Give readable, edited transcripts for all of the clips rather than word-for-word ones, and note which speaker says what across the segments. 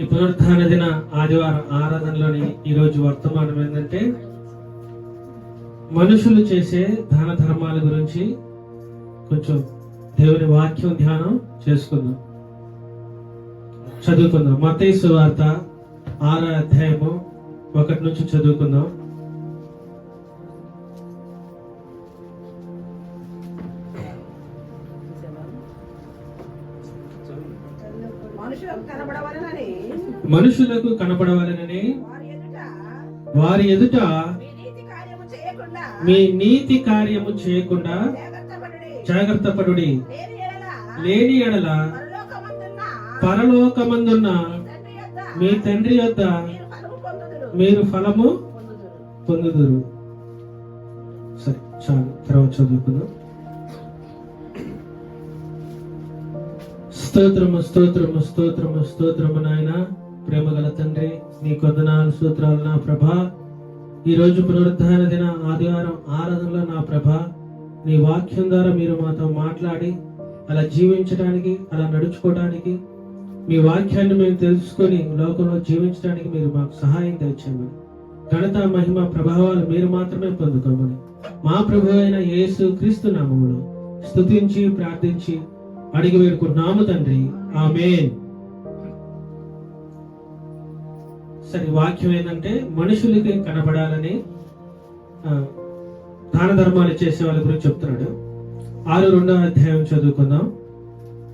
Speaker 1: ఈ పునరుత్థాన దిన ఆదివారం ఆరాధనలోని ఈరోజు వర్తమానం ఏంటంటే మనుషులు చేసే దాన ధర్మాల గురించి కొంచెం దేవుని వాక్యం ధ్యానం చేసుకుందాం, చదువుకుందాం. మత్తయి సువార్త 6వ అధ్యాయము 1 నుంచి చదువుకుందాం. మనుషులకు కనపడవలనని వారి ఎదుట మీ నీతి కార్యము చేయకుండా జాగ్రత్త పడుడి. లేని ఎడల పరలోకమందున్న మీ తండ్రి యొద్ద మీరు ఫలము పొందుదురు. సరే, చాలు, తర్వాత చదువుకుందాం. స్తోత్రము స్తోత్రము స్తోత్రము స్తోత్రము నాయన, ప్రేమగల తండ్రి, నీ వందనాలు స్తోత్రాలు నా ప్రభా. ఈ రోజు పునరుత్థాన దిన ఆదివారం ఆరాధనలో నా ప్రభా, నీ వాక్యం ద్వారా మీరు మాతో మాట్లాడి అలా జీవించడానికి, అలా నడుచుకోవడానికి, మీ వాక్యాన్ని మేము తెలుసుకొని లోకంలో జీవించడానికి మీరు మాకు సహాయం తెచ్చామని, ఘనత మహిమ ప్రభావాలు మీరు మాత్రమే పొందుకోమని మా ప్రభు అయిన యేసు క్రీస్తు నామములో స్తుతించి ప్రార్థించి అడిగి వేడుకుంటున్నాము తండ్రి, ఆమేన్. సరే, వాక్యం ఏంటంటే మనుషులకి కనబడాలని దాన ధర్మాలు చేసే వాళ్ళ గురించి చెప్తున్నాడు. 6వ అధ్యాయం చదువుకుందాం.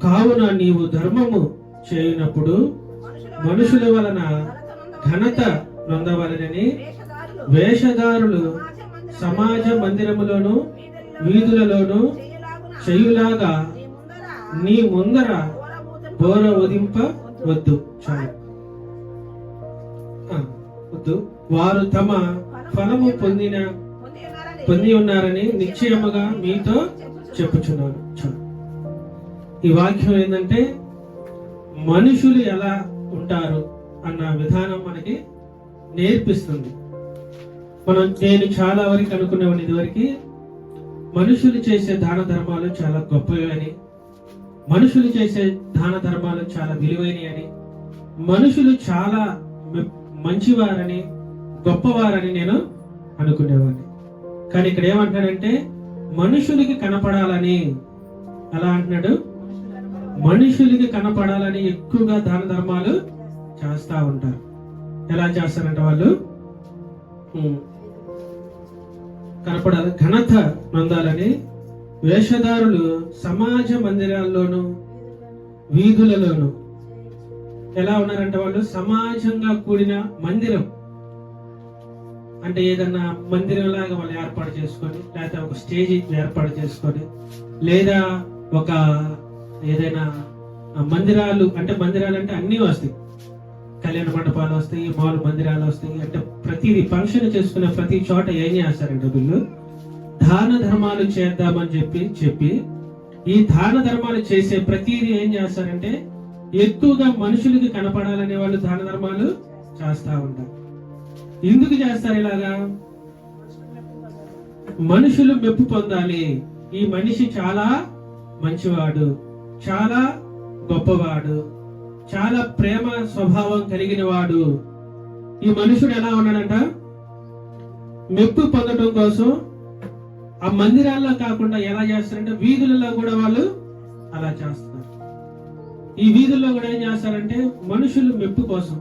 Speaker 1: కావున నీవు ధర్మము చేయనప్పుడు మనుషుల వలన ఘనత నొందవలనని వేషధారులు సమాజ మందిరములోను వీధులలోను చేయులాగా నీ ముందర బోర ఉదింపవద్దు. చాలు, వద్దు. వారు తమ ఫలము పొంది ఉన్నారని నిశ్చయముగా మీతో చెప్పుచున్నాను. చాలు. ఈ వాక్యం ఏంటంటే మనుషులు ఎలా ఉంటారు అన్న విధానం మనకి నేర్పిస్తుంది. నేను చాలా వరకు అనుకునేవాడిని ఇదివరకు, మనుషులు చేసే దాన ధర్మాలు చాలా గొప్పవి అని, మనుషులు చేసే దాన ధర్మాలు చాలా విలువైనవి అని, మనుషులు చాలా మంచివారని, గొప్పవారని నేను అనుకునేవాడిని. కానీ ఇక్కడ ఏమంటున్నాడంటే మనుషులకి కనపడాలని, అలా అంటున్నాడు, మనుషులకి కనపడాలని ఎక్కువగా దాన ధర్మాలు చేస్తా ఉంటారు. ఎలా చేస్తారంటే వాళ్ళు కనపడాలి, ఘనత నొందాలని వేషధారులు సమాజ మందిరాల్లోనూ వీధులలోను ఎలా ఉన్నారంటే వాళ్ళు సమాజంగా కూడిన మందిరం అంటే ఏదన్నా మందిరం లాగా వాళ్ళు ఏర్పాటు చేసుకొని, లేదా ఒక స్టేజ్ ఏర్పాటు చేసుకొని, లేదా ఒక ఏదైనా మందిరాలు అంటే అన్నీ వస్తాయి, కళ్యాణ మండపాలు వస్తాయి, మామూలు మందిరాలు వస్తాయి. అంటే ప్రతిదీ ఫంక్షన్ చేసుకునే ప్రతి చోట ఏం చేస్తారంటే వీళ్ళు దాన ధర్మాలు చేద్దామని చెప్పి ఈ దాన ధర్మాలు చేసే ప్రతిదీ ఏం చేస్తారంటే ఎక్కువగా మనుషులకి కనపడాలనే వాళ్ళు దాన ధర్మాలు చేస్తా ఉంటారు. ఎందుకు చేస్తారు ఇలాగా? మనుషులు మెప్పు పొందాలి, ఈ మనిషి చాలా మంచివాడు, చాలా గొప్పవాడు, చాలా ప్రేమ స్వభావం కలిగిన వాడు. ఈ మనుషుడు ఎలా ఉన్నాడంట? మెప్పు పొందడం కోసం ఆ మందిరాల్లో కాకుండా ఎలా చేస్తారంటే వీధులలో కూడా వాళ్ళు అలా చేస్తారు. ఈ వీధుల్లో కూడా ఏం చేస్తారంటే మనుషులు మెప్పు కోసం.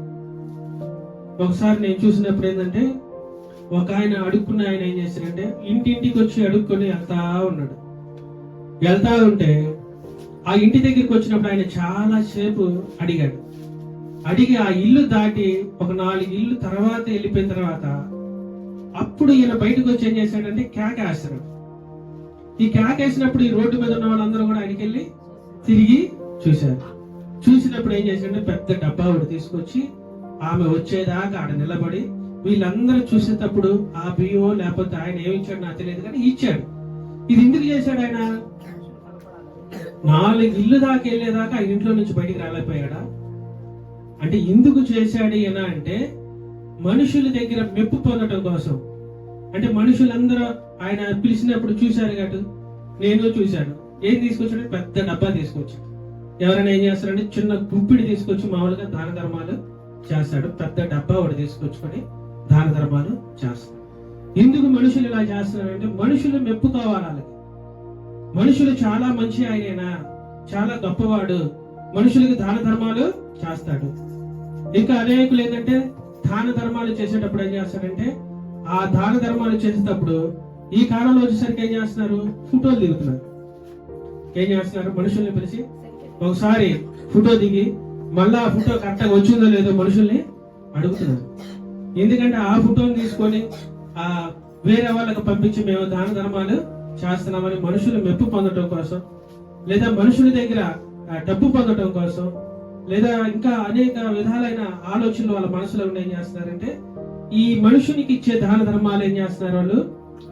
Speaker 1: ఒకసారి నేను చూసినప్పుడు ఏంటంటే ఒక ఆయన అడుక్కున్న ఆయన ఏం చేశారంటే ఇంటింటికి వచ్చి అడుక్కొని వెళ్తా ఉంటే ఆ ఇంటి దగ్గరికి వచ్చినప్పుడు ఆయన చాలా సేపు అడిగి ఆ ఇల్లు దాటి ఒక 4 ఇల్లు తర్వాత వెళ్ళిపోయిన తర్వాత అప్పుడు ఈయన బయటకు వచ్చి ఏం చేశాడంటే కేకేస్తాడు. ఈ కేకేసినప్పుడు ఈ రోడ్డు మీద ఉన్న వాళ్ళందరూ కూడా ఆయనకి వెళ్ళి తిరిగి చూసినప్పుడు ఏం చేశాడంటే పెద్ద డబ్బా ఒకటి తీసుకొచ్చి ఆమె వచ్చేదాకా ఆడ నిలబడి వీళ్ళందరూ చూసేటప్పుడు ఆ బియ్యో లేకపోతే ఆయన ఏమి ఇచ్చాడు నాకు తెలియదు కానీ ఇచ్చాడు. ఇది ఎందుకు చేశాడు? ఆయన 4 ఇల్లు దాకా వెళ్ళేదాకా ఆ ఇంట్లో నుంచి బయటికి రాలేకపోయాడా? అంటే ఎందుకు చేశాడు ఈయన అంటే మనుషుల దగ్గర మెప్పు పొందడం కోసం. అంటే మనుషులందరూ ఆయన పిలిచినప్పుడు చూశారు కాబట్టి నేను చూశాను. ఏం తీసుకొచ్చాడు? పెద్ద డబ్బా తీసుకొచ్చాడు. ఎవరైనా ఏం చేస్తారంటే చిన్న గుప్పిడి తీసుకొచ్చి మామూలుగా దాన ధర్మాలు చేస్తాడు. పెద్ద డబ్బా ఒకటి తీసుకొచ్చుకొని దాన ధర్మాలు చేస్తాడు. ఎందుకు మనుషులు ఇలా చేస్తున్నారంటే మనుషులు మెప్పు కావాలి వాళ్ళకి. మనుషులు చాలా మంచి ఆయనేనా, చాలా గొప్పవాడు, మనుషులకి దాన ధర్మాలు చేస్తాడు. ఇంకా అనేకులు ఏంటంటే దాన ధర్మాలు చేసేటప్పుడు ఏం చేస్తారంటే ఆ దాన ధర్మాలు చేసేటప్పుడు ఈ కాలంలో వచ్చేసరికి ఏం చేస్తున్నారు, ఫోటోలు దిగుతున్నారు. ఏం చేస్తున్నారు, మనుషుల్ని పిలిచి ఒకసారి ఫోటో దిగి మళ్ళా ఆ ఫోటో కరెక్ట్గా వచ్చిందో లేదో మనుషుల్ని అడుగుతున్నారు. ఎందుకంటే ఆ ఫోటోని తీసుకొని ఆ వేరే వాళ్ళకి పంపించి మేము దాన ధర్మాలు చేస్తున్నామని మనుషులు మెప్పు పొందడం కోసం, లేదా మనుషుల దగ్గర డబ్బు పొందడం కోసం, లేదా ఇంకా అనేక విధాలైన ఆలోచనలు వాళ్ళ మనసులో ఉండి ఏం చేస్తున్నారంటే ఈ మనుషునికి ఇచ్చే దాన ధర్మాలు ఏం చేస్తున్నారు, వాళ్ళు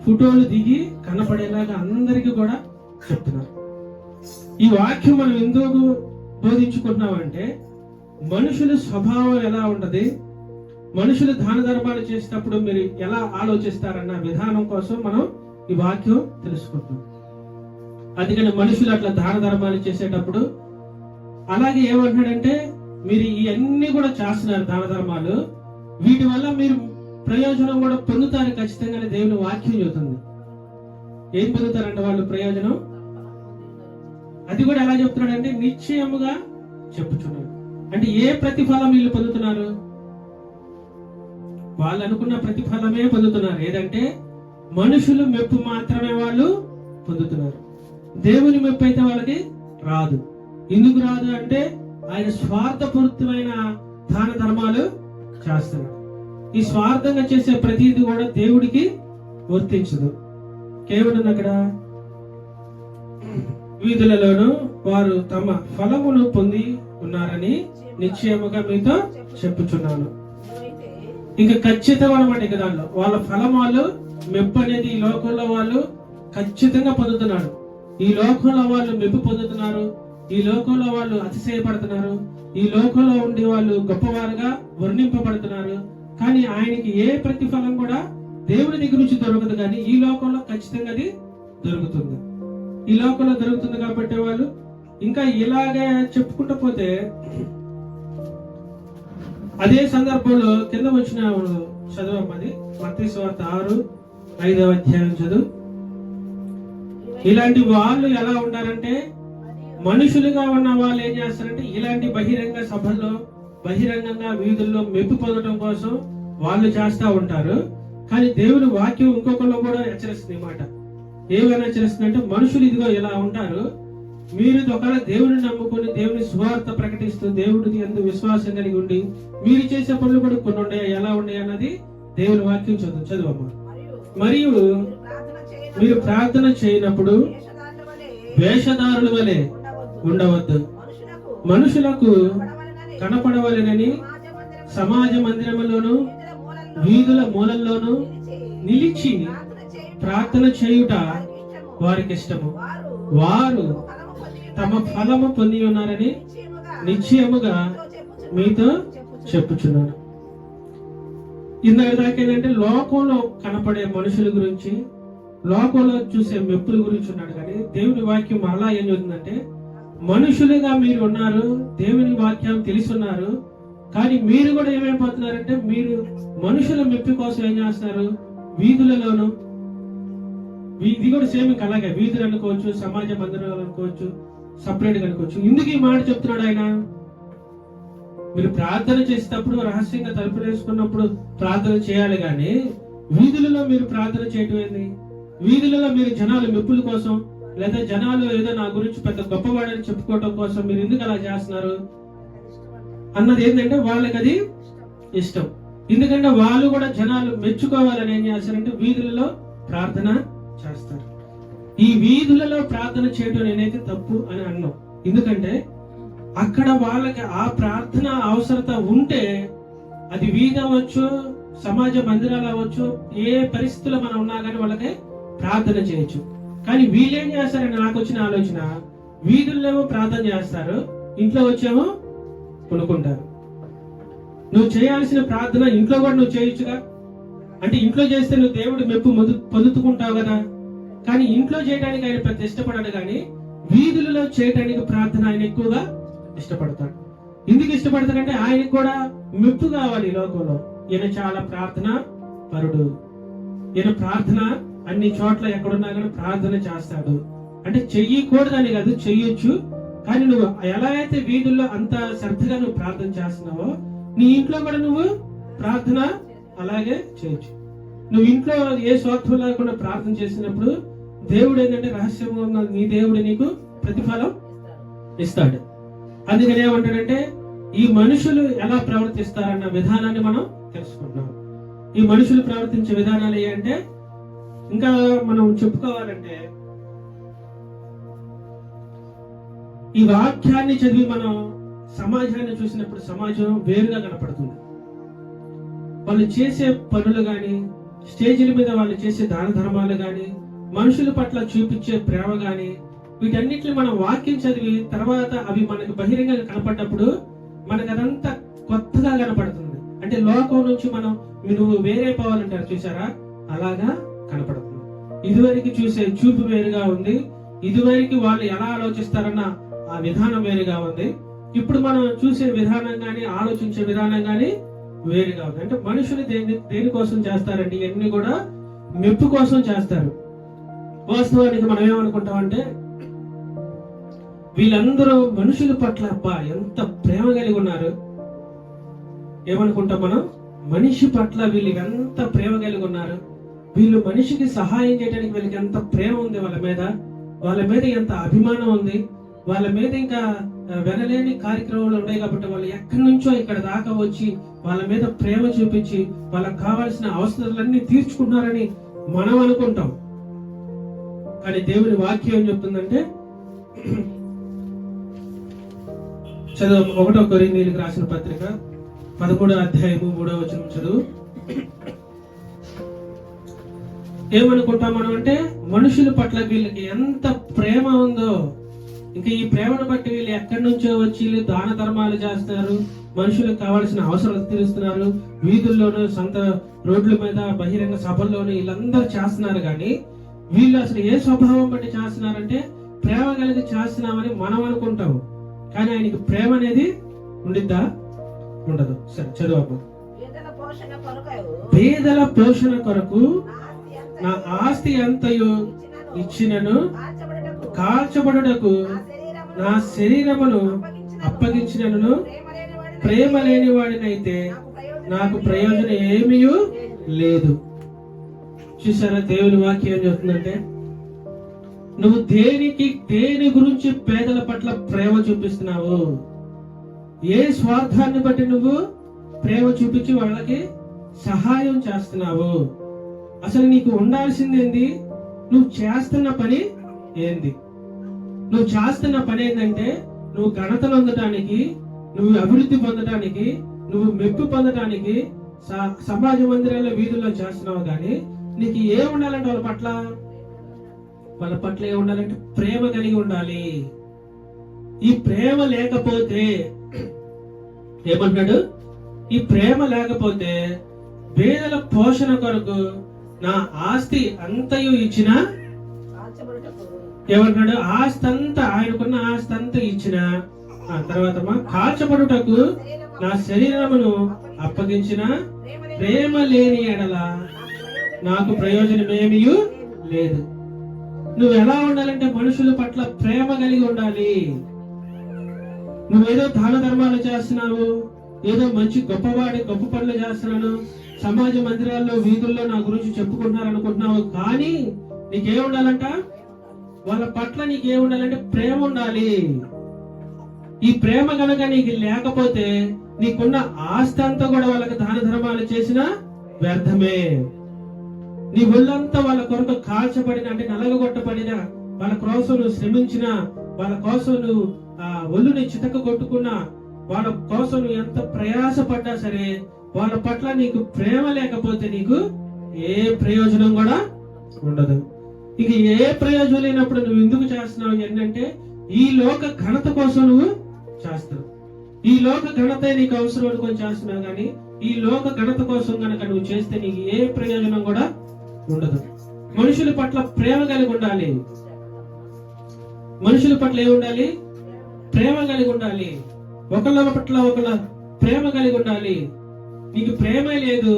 Speaker 1: ఫోటోలు దిగి కనపడేలాగా అందరికీ కూడా చెప్తున్నారు. ఈ వాక్యం మనం ఎందుకు బోధించుకుంటున్నామంటే మనుషుల స్వభావం ఎలా ఉంటది, మనుషులు దాన ధర్మాలు చేసేటప్పుడు మీరు ఎలా ఆలోచిస్తారన్న విధానం కోసం మనం ఈ వాక్యం తెలుసుకుంటాం. అందుకని మనుషులు అట్లా దాన ధర్మాలు చేసేటప్పుడు అలాగే ఏమంటున్నాడంటే మీరు ఇవన్నీ కూడా చేస్తున్నారు దాన ధర్మాలు, వీటి వల్ల మీరు ప్రయోజనం కూడా పొందుతారు ఖచ్చితంగా దేవుని వాక్యం చెబుతుంది. ఏం పొందుతారంటే వాళ్ళు ప్రయోజనం, అది కూడా ఎలా చెప్తున్నాడంటే నిశ్చయముగా చెప్పుచున్నాడు. అంటే ఏ ప్రతిఫలం వీళ్ళు పొందుతున్నారు, వాళ్ళు అనుకున్న ప్రతిఫలమే పొందుతున్నారు. ఏదంటే మనుషులు మెప్పు మాత్రమే వాళ్ళు పొందుతున్నారు. దేవుని మెప్పు అయితే వాళ్ళకి రాదు. ఎందుకు రాదు అంటే ఆయన స్వార్థపూరితమైన దాన ధర్మాలు చేస్తున్నాడు. ఈ స్వార్థంగా చేసే ప్రతిదీ కూడా దేవుడికి వర్తించదు. కేవలం అక్కడ వీధులలోనూ వారు తమ ఫలమును పొంది ఉన్నారని నిశ్చయముగా మీతో చెప్పుచున్నాను. ఇంకా ఖచ్చితం అనమాట. ఇక దానిలో వాళ్ళ ఫలం వాళ్ళు మెప్పు అనేది ఈ లోకంలో వాళ్ళు ఖచ్చితంగా పొందుతున్నారు. ఈ లోకంలో వాళ్ళు మెప్పు పొందుతున్నారు, ఈ లోకంలో వాళ్ళు అతిశయపడుతున్నారు, ఈ లోకంలో ఉండి వాళ్ళు గొప్పవారుగా వర్ణింపబడుతున్నారు. కానీ ఆయనకి ఏ ప్రతిఫలం కూడా దేవుని దగ్గర నుంచి దొరకదు, కానీ ఈ లోకంలో ఖచ్చితంగా అది దొరుకుతుంది. ఈ లోకంలో దొరుకుతుంది కాబట్టి వాళ్ళు ఇంకా ఇలాగే చెప్పుకుంటూ పోతే అదే సందర్భంలో కింద వచ్చిన చదవమ్మది మత్తయి సువార్త 6:5 అధ్యాయం చదువు. ఇలాంటి వాళ్ళు ఎలా ఉన్నారంటే మనుషులుగా ఉన్న వాళ్ళు ఏం చేస్తారంటే ఇలాంటి బహిరంగ సభల్లో బహిరంగంగా వీధుల్లో మెప్పు పొందడం కోసం వాళ్ళు చేస్తా ఉంటారు. కానీ దేవుని వాక్యం ఇంకొకళ్ళు కూడా హెచ్చరిస్తుంది మాట. ఏమైనా హెచ్చరిస్తుంది అంటే మనుషులు ఇదిగో ఇలా ఉంటారు, మీరు ఒకవేళ దేవుని నమ్ముకొని దేవుని సువార్త ప్రకటిస్తూ దేవుడికి ఎందు విశ్వాసం కలిగి ఉండి మీరు చేసే పనులు కూడా కొన్ని ఉన్నాయి, ఎలా ఉన్నాయి అన్నది దేవుని వాక్యం చదువమ్మా. మరియు మీరు ప్రార్థన చేయనప్పుడు వేషధారుల వలె ఉండవద్దు, మనుషులకు కనపడవలెనని సమాజ మందిరములోను వీధుల మూలల్లోనూ నిలిచి ప్రార్థన చేయుట వారికి ఇష్టము. వారు తమ ఫలము పొంది ఉన్నారని నిశ్చయముగా మీతో చెప్పుచున్నాను. ఇందాక దాకేంటంటే లోకంలో కనపడే మనుషుల గురించి, లోకంలో చూసే మెప్పుల గురించి ఉన్నాడు. కానీ దేవుని వాక్యం మరలా ఏం చెబుతుందంటే మనుషులుగా మీరు ఉన్నారు, దేవుని వాక్యం తెలుసున్నారు, కానీ మీరు కూడా ఏమైపోతున్నారంటే మీరు మనుషుల మెప్పు కోసం ఏం చేస్తున్నారు, వీధులలోను, ఇది కూడా సేమ్ ఇంకా అలాగే వీధులు అనుకోవచ్చు, సమాజ మందిరాలు అనుకోవచ్చు, సపరేట్ గా అనుకోవచ్చు. ఎందుకు ఈ మాట చెప్తున్నాడు ఆయన? మీరు ప్రార్థన చేసేటప్పుడు రహస్యంగా తలుపులు వేసుకున్నప్పుడు ప్రార్థన చేయాలి, కానీ వీధులలో మీరు ప్రార్థన చేయటం ఏంది? వీధులలో మీరు జనాలు మెప్పుల కోసం లేదా జనాలు ఏదో నా గురించి పెద్ద గొప్పవాడని చెప్పుకోవడం కోసం మీరు ఎందుకు అలా చేస్తున్నారు అన్నది ఏంటంటే వాళ్ళకి అది ఇష్టం. ఎందుకంటే వాళ్ళు కూడా జనాలు మెచ్చుకోవాలని ఏం చేస్తారంటే వీధులలో ప్రార్థన చేస్తారు. ఈ వీధులలో ప్రార్థన చేయడం నేనైతే తప్పు అని అన్నాం. ఎందుకంటే అక్కడ వాళ్ళకి ఆ ప్రార్థన అవసరత ఉంటే అది వీధి అవ్వచ్చు, సమాజ మందిరాలు అవ్వచ్చు, ఏ పరిస్థితుల్లో మనం ఉన్నా కానీ వాళ్ళకి ప్రార్థన చేయొచ్చు. కానీ వీళ్ళేం చేస్తారని నాకు వచ్చిన ఆలోచన, వీధుల్లోమో ప్రార్థన చేస్తారు, ఇంట్లో వచ్చేమో కొనుక్కుంటారు. నువ్వు చేయాల్సిన ప్రార్థన ఇంట్లో కూడా నువ్వు చేయొచ్చుగా. అంటే ఇంట్లో చేస్తే నువ్వు దేవుడు మెప్పు పొందుతుకుంటావు కదా. కానీ ఇంట్లో చేయడానికి ఆయన పెద్ద ఇష్టపడాడు, కానీ వీధులలో చేయడానికి ప్రార్థన ఆయన ఎక్కువగా ఇష్టపడతాడు. ఎందుకు ఇష్టపడతాడంటే ఆయనకు కూడా మెప్పు కావాలి ఈ లోకంలో. ఈయన చాలా ప్రార్థన పరుడు, ఈయన ప్రార్థన అన్ని చోట్ల ఎక్కడున్నా కానీ ప్రార్థన చేస్తాడు. అంటే చెయ్యకూడదని కాదు, చెయ్యొచ్చు. కానీ నువ్వు ఎలా అయితే వీధుల్లో అంత శ్రద్ధగా నువ్వు ప్రార్థన చేస్తున్నావో నీ ఇంట్లో కూడా నువ్వు ప్రార్థన అలాగే చేయొచ్చు. నువ్వు ఇంట్లో ఏ స్వార్థం లేకుండా ప్రార్థన చేసినప్పుడు దేవుడు ఏంటంటే రహస్యంగా ఉన్న నీ దేవుడు నీకు ప్రతిఫలం ఇస్తాడు. అందుకని ఏమంటాడంటే ఈ మనుషులు ఎలా ప్రవర్తిస్తారన్న విధానాన్ని మనం తెలుసుకుంటున్నాం. ఈ మనుషులు ప్రవర్తించే విధానాలు ఏంటంటే ఇంకా మనం చెప్పుకోవాలంటే ఈ వాక్యాన్ని చదివి మనం సమాజాన్ని చూసినప్పుడు సమాజం వేరుగా కనపడుతుంది. వాళ్ళు చేసే పనులు గాని, స్టేజీల మీద వాళ్ళు చేసే దాన ధర్మాలు గాని, మనుషుల పట్ల చూపించే ప్రేమ గాని, వీటన్నిటిని మనం వాక్యం చదివి తర్వాత అవి మనకు బహిరంగంగా కనపడ్డప్పుడు మనకు అదంతా కొత్తగా కనపడుతుంది. అంటే లోకం నుంచి మనం నువ్వు వేరే పోవాలంటారు చూసారా, అలాగా కనపడుతుంది. ఇదివరకు చూసే చూపు వేరుగా ఉంది, ఇదివరకు వాళ్ళు ఎలా ఆలోచిస్తారన్న ఆ విధానం వేరుగా ఉంది. ఇప్పుడు మనం చూసే విధానం గాని, ఆలోచించే విధానం గాని వేరుగా ఉంది. అంటే మనుషులు దేనికోసం చేస్తారండి? ఇవన్నీ కూడా మెప్పు కోసం చేస్తారు. వాస్తవానికి మనం ఏమనుకుంటామంటే వీళ్ళందరూ మనుషుల పట్ల అబ్బా ఎంత ప్రేమ కలిగి ఉన్నారు. ఏమనుకుంటాం మనం? మనిషి పట్ల వీళ్ళు ఎంత ప్రేమ కలిగి ఉన్నారు, వీళ్ళు మనిషికి సహాయం చేయడానికి వీళ్ళకి ఎంత ప్రేమ ఉంది, వాళ్ళ మీద ఎంత అభిమానం ఉంది, వాళ్ళ మీద ఇంకా వెనలేని కార్యక్రమాలు ఉన్నాయి కాబట్టి వాళ్ళు ఎక్కడి నుంచో ఇక్కడ దాకా వచ్చి వాళ్ళ మీద ప్రేమ చూపించి వాళ్ళకి కావాల్సిన అవసరాలన్నీ తీర్చుకుంటున్నారని మనం అనుకుంటాం. కానీ దేవుని వాక్యం ఏం చెప్తుందంటే, చదువు 1 కొరింథీయులకు రాసిన పత్రిక 13వ అధ్యాయము 3వ వచనం చదువు. ఏమనుకుంటాం మనం అంటే మనుషుల పట్ల వీళ్ళకి ఎంత ప్రేమ ఉందో, ఇంకా ఈ ప్రేమను బట్టి వీళ్ళు ఎక్కడి నుంచో వచ్చి దాన ధర్మాలు చేస్తారు, మనుషులకు కావాల్సిన అవసరాలు తీరుస్తున్నారు, వీధుల్లోనూ సొంత రోడ్ల మీద బహిరంగ సభల్లోనూ వీళ్ళందరూ చేస్తున్నారు. కానీ వీళ్ళు అసలు ఏ స్వభావం బట్టి చేస్తున్నారంటే ప్రేమ కలిగి చేస్తున్నామని మనం అనుకుంటాము. కానీ ఆయనకి ప్రేమ అనేది ఉండిద్దా? ఉండదు. సరే చదువు. పేదల పోషణ కొరకు నా ఆస్తి అంతయు ఇచ్చినను కాల్చబడుటకు నా శరీరమును అప్పగించినను ప్రేమ లేని వాడినైతే నాకు ప్రయోజనం ఏమీ లేదు. చూసారా దేవుని వాక్యం ఏం చెప్తుందంటే, నువ్వు దేని గురించి పేదల పట్ల ప్రేమ చూపిస్తున్నావు? ఏ స్వార్థాన్ని బట్టి నువ్వు ప్రేమ చూపించి వాళ్ళకి సహాయం చేస్తున్నావు? అసలు నీకు ఉండాల్సింది ఏంది? నువ్వు చేస్తున్న పని ఏంది? నువ్వు చేస్తున్న పని ఏంటంటే నువ్వు ఘనత పొందటానికి, నువ్వు అభివృద్ధి పొందటానికి, నువ్వు మెప్పు పొందటానికి సమాజ మందిరాల్లో వీధుల్లో చేస్తున్నావు. కానీ నీకు ఏం ఉండాలంటే వాళ్ళ పట్ల ఏం ఉండాలంటే ప్రేమ కలిగి ఉండాలి. ఈ ప్రేమ లేకపోతే ఏమంటున్నాడు? ఈ ప్రేమ లేకపోతే పేదల పోషణ కొరకు నా ఆస్తి అంతయు ఇచ్చిన, ఏమంటున్నాడు? ఆస్తి అంతా, ఆయనకున్న ఆస్తి అంతా ఇచ్చిన తర్వాత కాల్చబడుటకు నా శరీరమును అప్పగించిన ప్రేమ లేని ఎడల నాకు ప్రయోజనం ఏమీ లేదు. నువ్వు ఎలా ఉండాలంటే మనుషుల పట్ల ప్రేమ కలిగి ఉండాలి. నువ్వేదో దాన ధర్మాలు చేస్తున్నావు, ఏదో మంచి గొప్ప పనులు చేస్తున్నాను, సమాజ మందిరాల్లో వీధుల్లో నా గురించి చెప్పుకుంటున్నారు అనుకుంటున్నావు. కానీ నీకే ఉండాలంట? వాళ్ళ పట్ల నీకే ఉండాలంటే ప్రేమ ఉండాలి. ఈ ప్రేమ కనుక నీకు లేకపోతే నీకున్న ఆస్తి అంతా కూడా వాళ్ళకి దాన ధర్మాలు చేసినా వ్యర్థమే. నీ ఒళ్ళంతా వాళ్ళ కొరకు కాల్చబడిన, అంటే నలగొట్టబడిన, వాళ్ళ కోసం నువ్వు శ్రమించిన, వాళ్ళ కోసం నువ్వు ఒళ్ళుని చితక కొట్టుకున్నా, వాళ్ళ కోసం నువ్వు ఎంత ప్రయాసపడ్డా సరే వాళ్ళ పట్ల నీకు ప్రేమ లేకపోతే నీకు ఏ ప్రయోజనం కూడా ఉండదు. ఇక ఏ ప్రయోజనం లేనప్పుడు నువ్వు ఎందుకు చేస్తున్నావు ఏంటంటే ఈ లోక ఘనత కోసం నువ్వు చేస్తావు. ఈ లోక ఘనత నీకు అవసరం అనుకొని చేస్తున్నావు. కానీ ఈ లోక ఘనత కోసం కనుక నువ్వు చేస్తే నీకు ఏ ప్రయోజనం కూడా ఉండదు. మనుషుల పట్ల ప్రేమ కలిగి ఉండాలి. మనుషుల పట్ల ఏమి ఉండాలి? ప్రేమ కలిగి ఉండాలి. ఒకళ్ళ పట్ల ఒకళ్ళ ప్రేమ కలిగి ఉండాలి. నీకు ప్రేమే లేదు,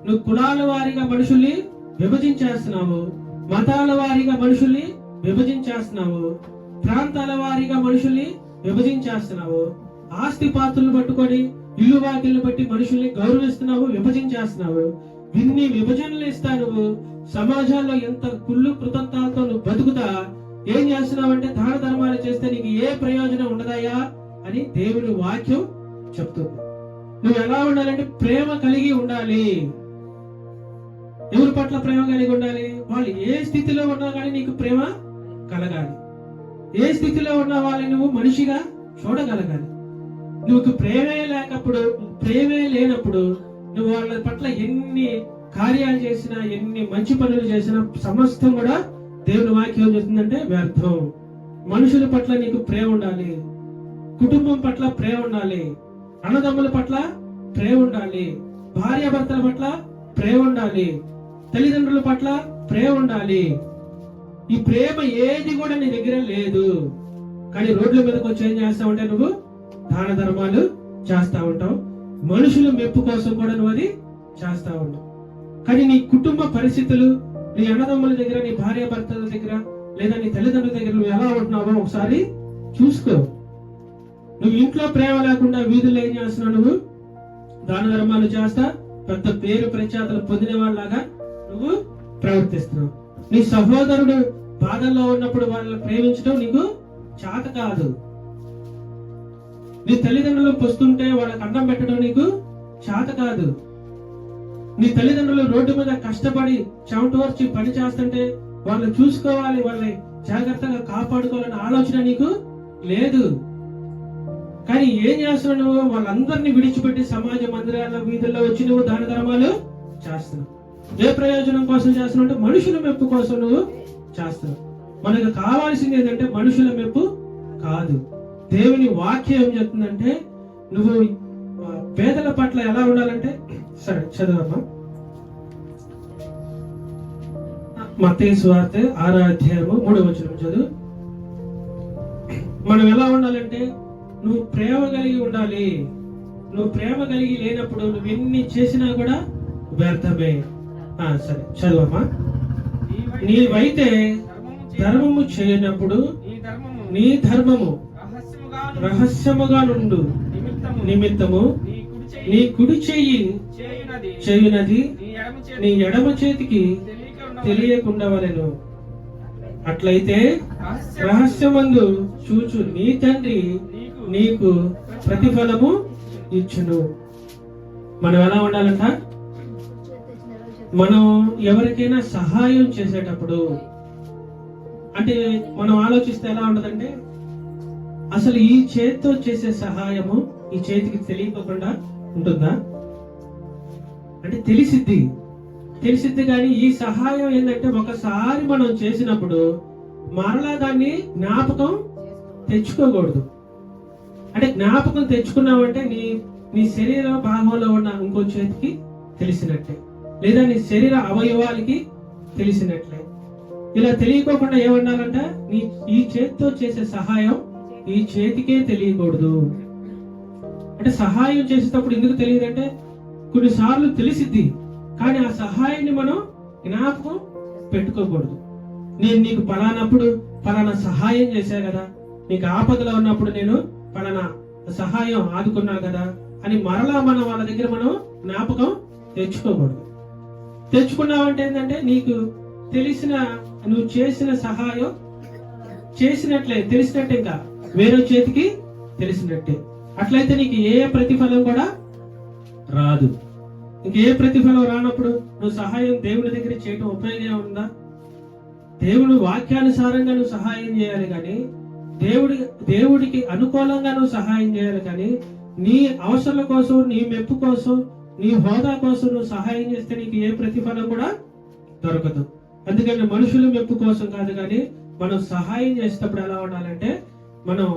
Speaker 1: నువ్వు కులాల వారీగా మనుషుల్ని విభజించేస్తున్నావు, మతాల వారీగా మనుషుల్ని విభజించేస్తున్నావు, ప్రాంతాల వారీగా మనుషుల్ని విభజించేస్తున్నావు, ఆస్తి పాత్రలు పట్టుకొని ఇల్లు వాకిళ్ళు బట్టి మనుషుల్ని గౌరవిస్తున్నావు, విభజించేస్తున్నావు. ఇన్ని విభజనలు ఇస్తా నువ్వు సమాజాల్లో ఎంత కుళ్ళు కృతంతాలతో నువ్వు బతుకుతా ఏం చేస్తున్నావంటే దాన ధర్మాలు చేస్తే నీకు ఏ ప్రయోజనం ఉండదయ్యా అని దేవుని వాక్యం చెప్తుంది. నువ్వు ఎలా ఉండాలంటే ప్రేమ కలిగి ఉండాలి. ఎవరి పట్ల ప్రేమ కలిగి ఉండాలి? వాళ్ళు ఏ స్థితిలో ఉన్నా కానీ నీకు ప్రేమ కలగాలి. ఏ స్థితిలో ఉన్న వాళ్ళని నువ్వు మనిషిగా చూడగలగాలి. నువ్వు ప్రేమే లేనప్పుడు నువ్వు వాళ్ళ పట్ల ఎన్ని కార్యాలు చేసినా, ఎన్ని మంచి పనులు చేసినా సమస్తం కూడా దేవుని వాక్యం చెప్తుందంటే వ్యర్థం. మనుషుల పట్ల నీకు ప్రేమ ఉండాలి, కుటుంబం పట్ల ప్రేమ ఉండాలి, అన్నదమ్ముల పట్ల ప్రేమ ఉండాలి, భార్యాభర్తల పట్ల ప్రేమ ఉండాలి, తల్లిదండ్రుల పట్ల ప్రేమ ఉండాలి. ఈ ప్రేమ ఏది కూడా నీ దగ్గర లేదు. కానీ రోడ్ల మీదకి వచ్చి ఏం చేస్తావంటే నువ్వు దాన ధర్మాలు చేస్తా ఉంటావు, మనుషుల మెప్పు కోసం కూడా నువ్వు అది చేస్తా ఉంటావు. కానీ నీ కుటుంబ పరిస్థితులు, నీ అన్నదమ్ముల దగ్గర, నీ భార్యాభర్తల దగ్గర, లేదా నీ తల్లిదండ్రుల దగ్గర నువ్వు ఎలా ఉంటున్నావో ఒకసారి చూసుకో. నువ్వు ఇంట్లో ప్రేమ లేకుండా వీధుల్లో ఏం చేస్తున్నావు? నువ్వు దాన ధర్మాలు చేస్తా పెద్ద పేరు ప్రఖ్యాతలు పొందిన వాళ్ళలాగా నువ్వు ప్రవర్తిస్తున్నావు. నీ సహోదరుడు బాధల్లో ఉన్నప్పుడు వాళ్ళని ప్రేమించడం నీకు చేత కాదు. నీ తల్లిదండ్రులు పొస్తుంటే వాళ్ళకి అన్నం పెట్టడం నీకు చేత కాదు. నీ తల్లిదండ్రులు రోడ్డు మీద కష్టపడి చెమటోర్చి పని చేస్తుంటే వాళ్ళని చూసుకోవాలి, వాళ్ళని జాగ్రత్తగా కాపాడుకోవాలనే ఆలోచన నీకు లేదు. కానీ ఏం చేస్తున్నావు నువ్వు? వాళ్ళందరినీ విడిచిపెట్టి సమాజ మందిరాల వీధుల్లో వచ్చి నువ్వు దాన ధర్మాలు చేస్తున్నావు. ఏ ప్రయోజనం కోసం చేస్తున్నావు అంటే మనుషుల మెప్పు కోసం నువ్వు చేస్తున్నావు. మనకు కావాల్సింది ఏంటంటే మనుషుల మెప్పు కాదు. దేవుని వాక్యం ఏం చెప్తుందంటే నువ్వు పేదల పట్ల ఎలా ఉండాలంటే, సరే చదవమ్మా, మత్తయి సువార్త 6వ అధ్యాయము 3వ వచనం చదువు. మనం ఎలా ఉండాలంటే నువ్వు ప్రేమ కలిగి ఉండాలి. నువ్వు ప్రేమ కలిగి లేనప్పుడు నువ్వు ఎన్ని చేసినా కూడా వ్యర్థమే. సరే చదవమ్మా. నీవైతే ధర్మము చేయనప్పుడు నీ ధర్మము రహస్యముగా నుండు నిమిత్తము నీ కుడి చెయ్యి చేయునది నీ ఎడమ చేతికి తెలియకుండా వలెను. అట్లయితే రహస్యమందు చూచు నీ తండ్రి నీకు ప్రతిఫలము ఇచ్చును. మనం ఎలా ఉండాలంట? మనం ఎవరికైనా సహాయం చేసేటప్పుడు అంటే మనం ఆలోచిస్తే ఎలా ఉంటదంటే, అసలు ఈ చేతితో చేసే సహాయము ఈ చేతికి తెలియకుండా ఉంటుందా అంటే తెలిసిద్ది కానీ ఈ సహాయం ఏంటంటే ఒకసారి మనం చేసినప్పుడు మరలా దాన్ని జ్ఞాపకం తెచ్చుకోకూడదు. అంటే జ్ఞాపకం తెచ్చుకున్నావంటే నీ శరీర భాగంలో ఉన్న ఇంకో చేతికి తెలిసినట్లే, లేదా నీ శరీర అవయవాలకి తెలిసినట్లే. ఇలా తెలియకోకుండా ఏమన్నారంట, ఈ చేతితో చేసే సహాయం ఈ చేతికే తెలియకూడదు. అంటే సహాయం చేసేటప్పుడు ఎందుకు తెలియదంటే కొన్నిసార్లు తెలిసిద్ది, కానీ ఆ సహాయాన్ని మనం జ్ఞాపకం పెట్టుకోకూడదు. నేను నీకు పలానప్పుడు పలానా సహాయం చేశా కదా, నీకు ఆపదలో ఉన్నప్పుడు నేను పలానా సహాయం ఆదుకున్నా కదా అని మరలా మనం వాళ్ళ దగ్గర మనం జ్ఞాపకం తెచ్చుకోకూడదు. తెచ్చుకున్నావంటే ఏంటంటే నీకు నువ్వు చేసిన సహాయం చేసినట్లే తెలిసినట్టే, ఇంకా వేరే చేతికి తెలిసినట్టే. అట్లయితే నీకు ఏ ప్రతిఫలం కూడా రాదు. ఇంకే ప్రతిఫలం రానప్పుడు నువ్వు సహాయం దేవుడి దగ్గర చేయడం ఉపయోగం ఉందా? దేవుడు వాక్యానుసారంగా నువ్వు సహాయం చేయాలి కానీ దేవుడికి అనుకూలంగా నువ్వు సహాయం చేయాలి కానీ నీ అవసరాల కోసం, నీ మెప్పు కోసం, నీ హోదా కోసం నువ్వు సహాయం చేస్తే నీకు ఏ ప్రతిఫలం కూడా దొరకదు. అందుకని మనుషుల మెప్పు కోసం కాదు, కానీ మనం సహాయం చేసేటప్పుడు ఎలా ఉండాలంటే మనం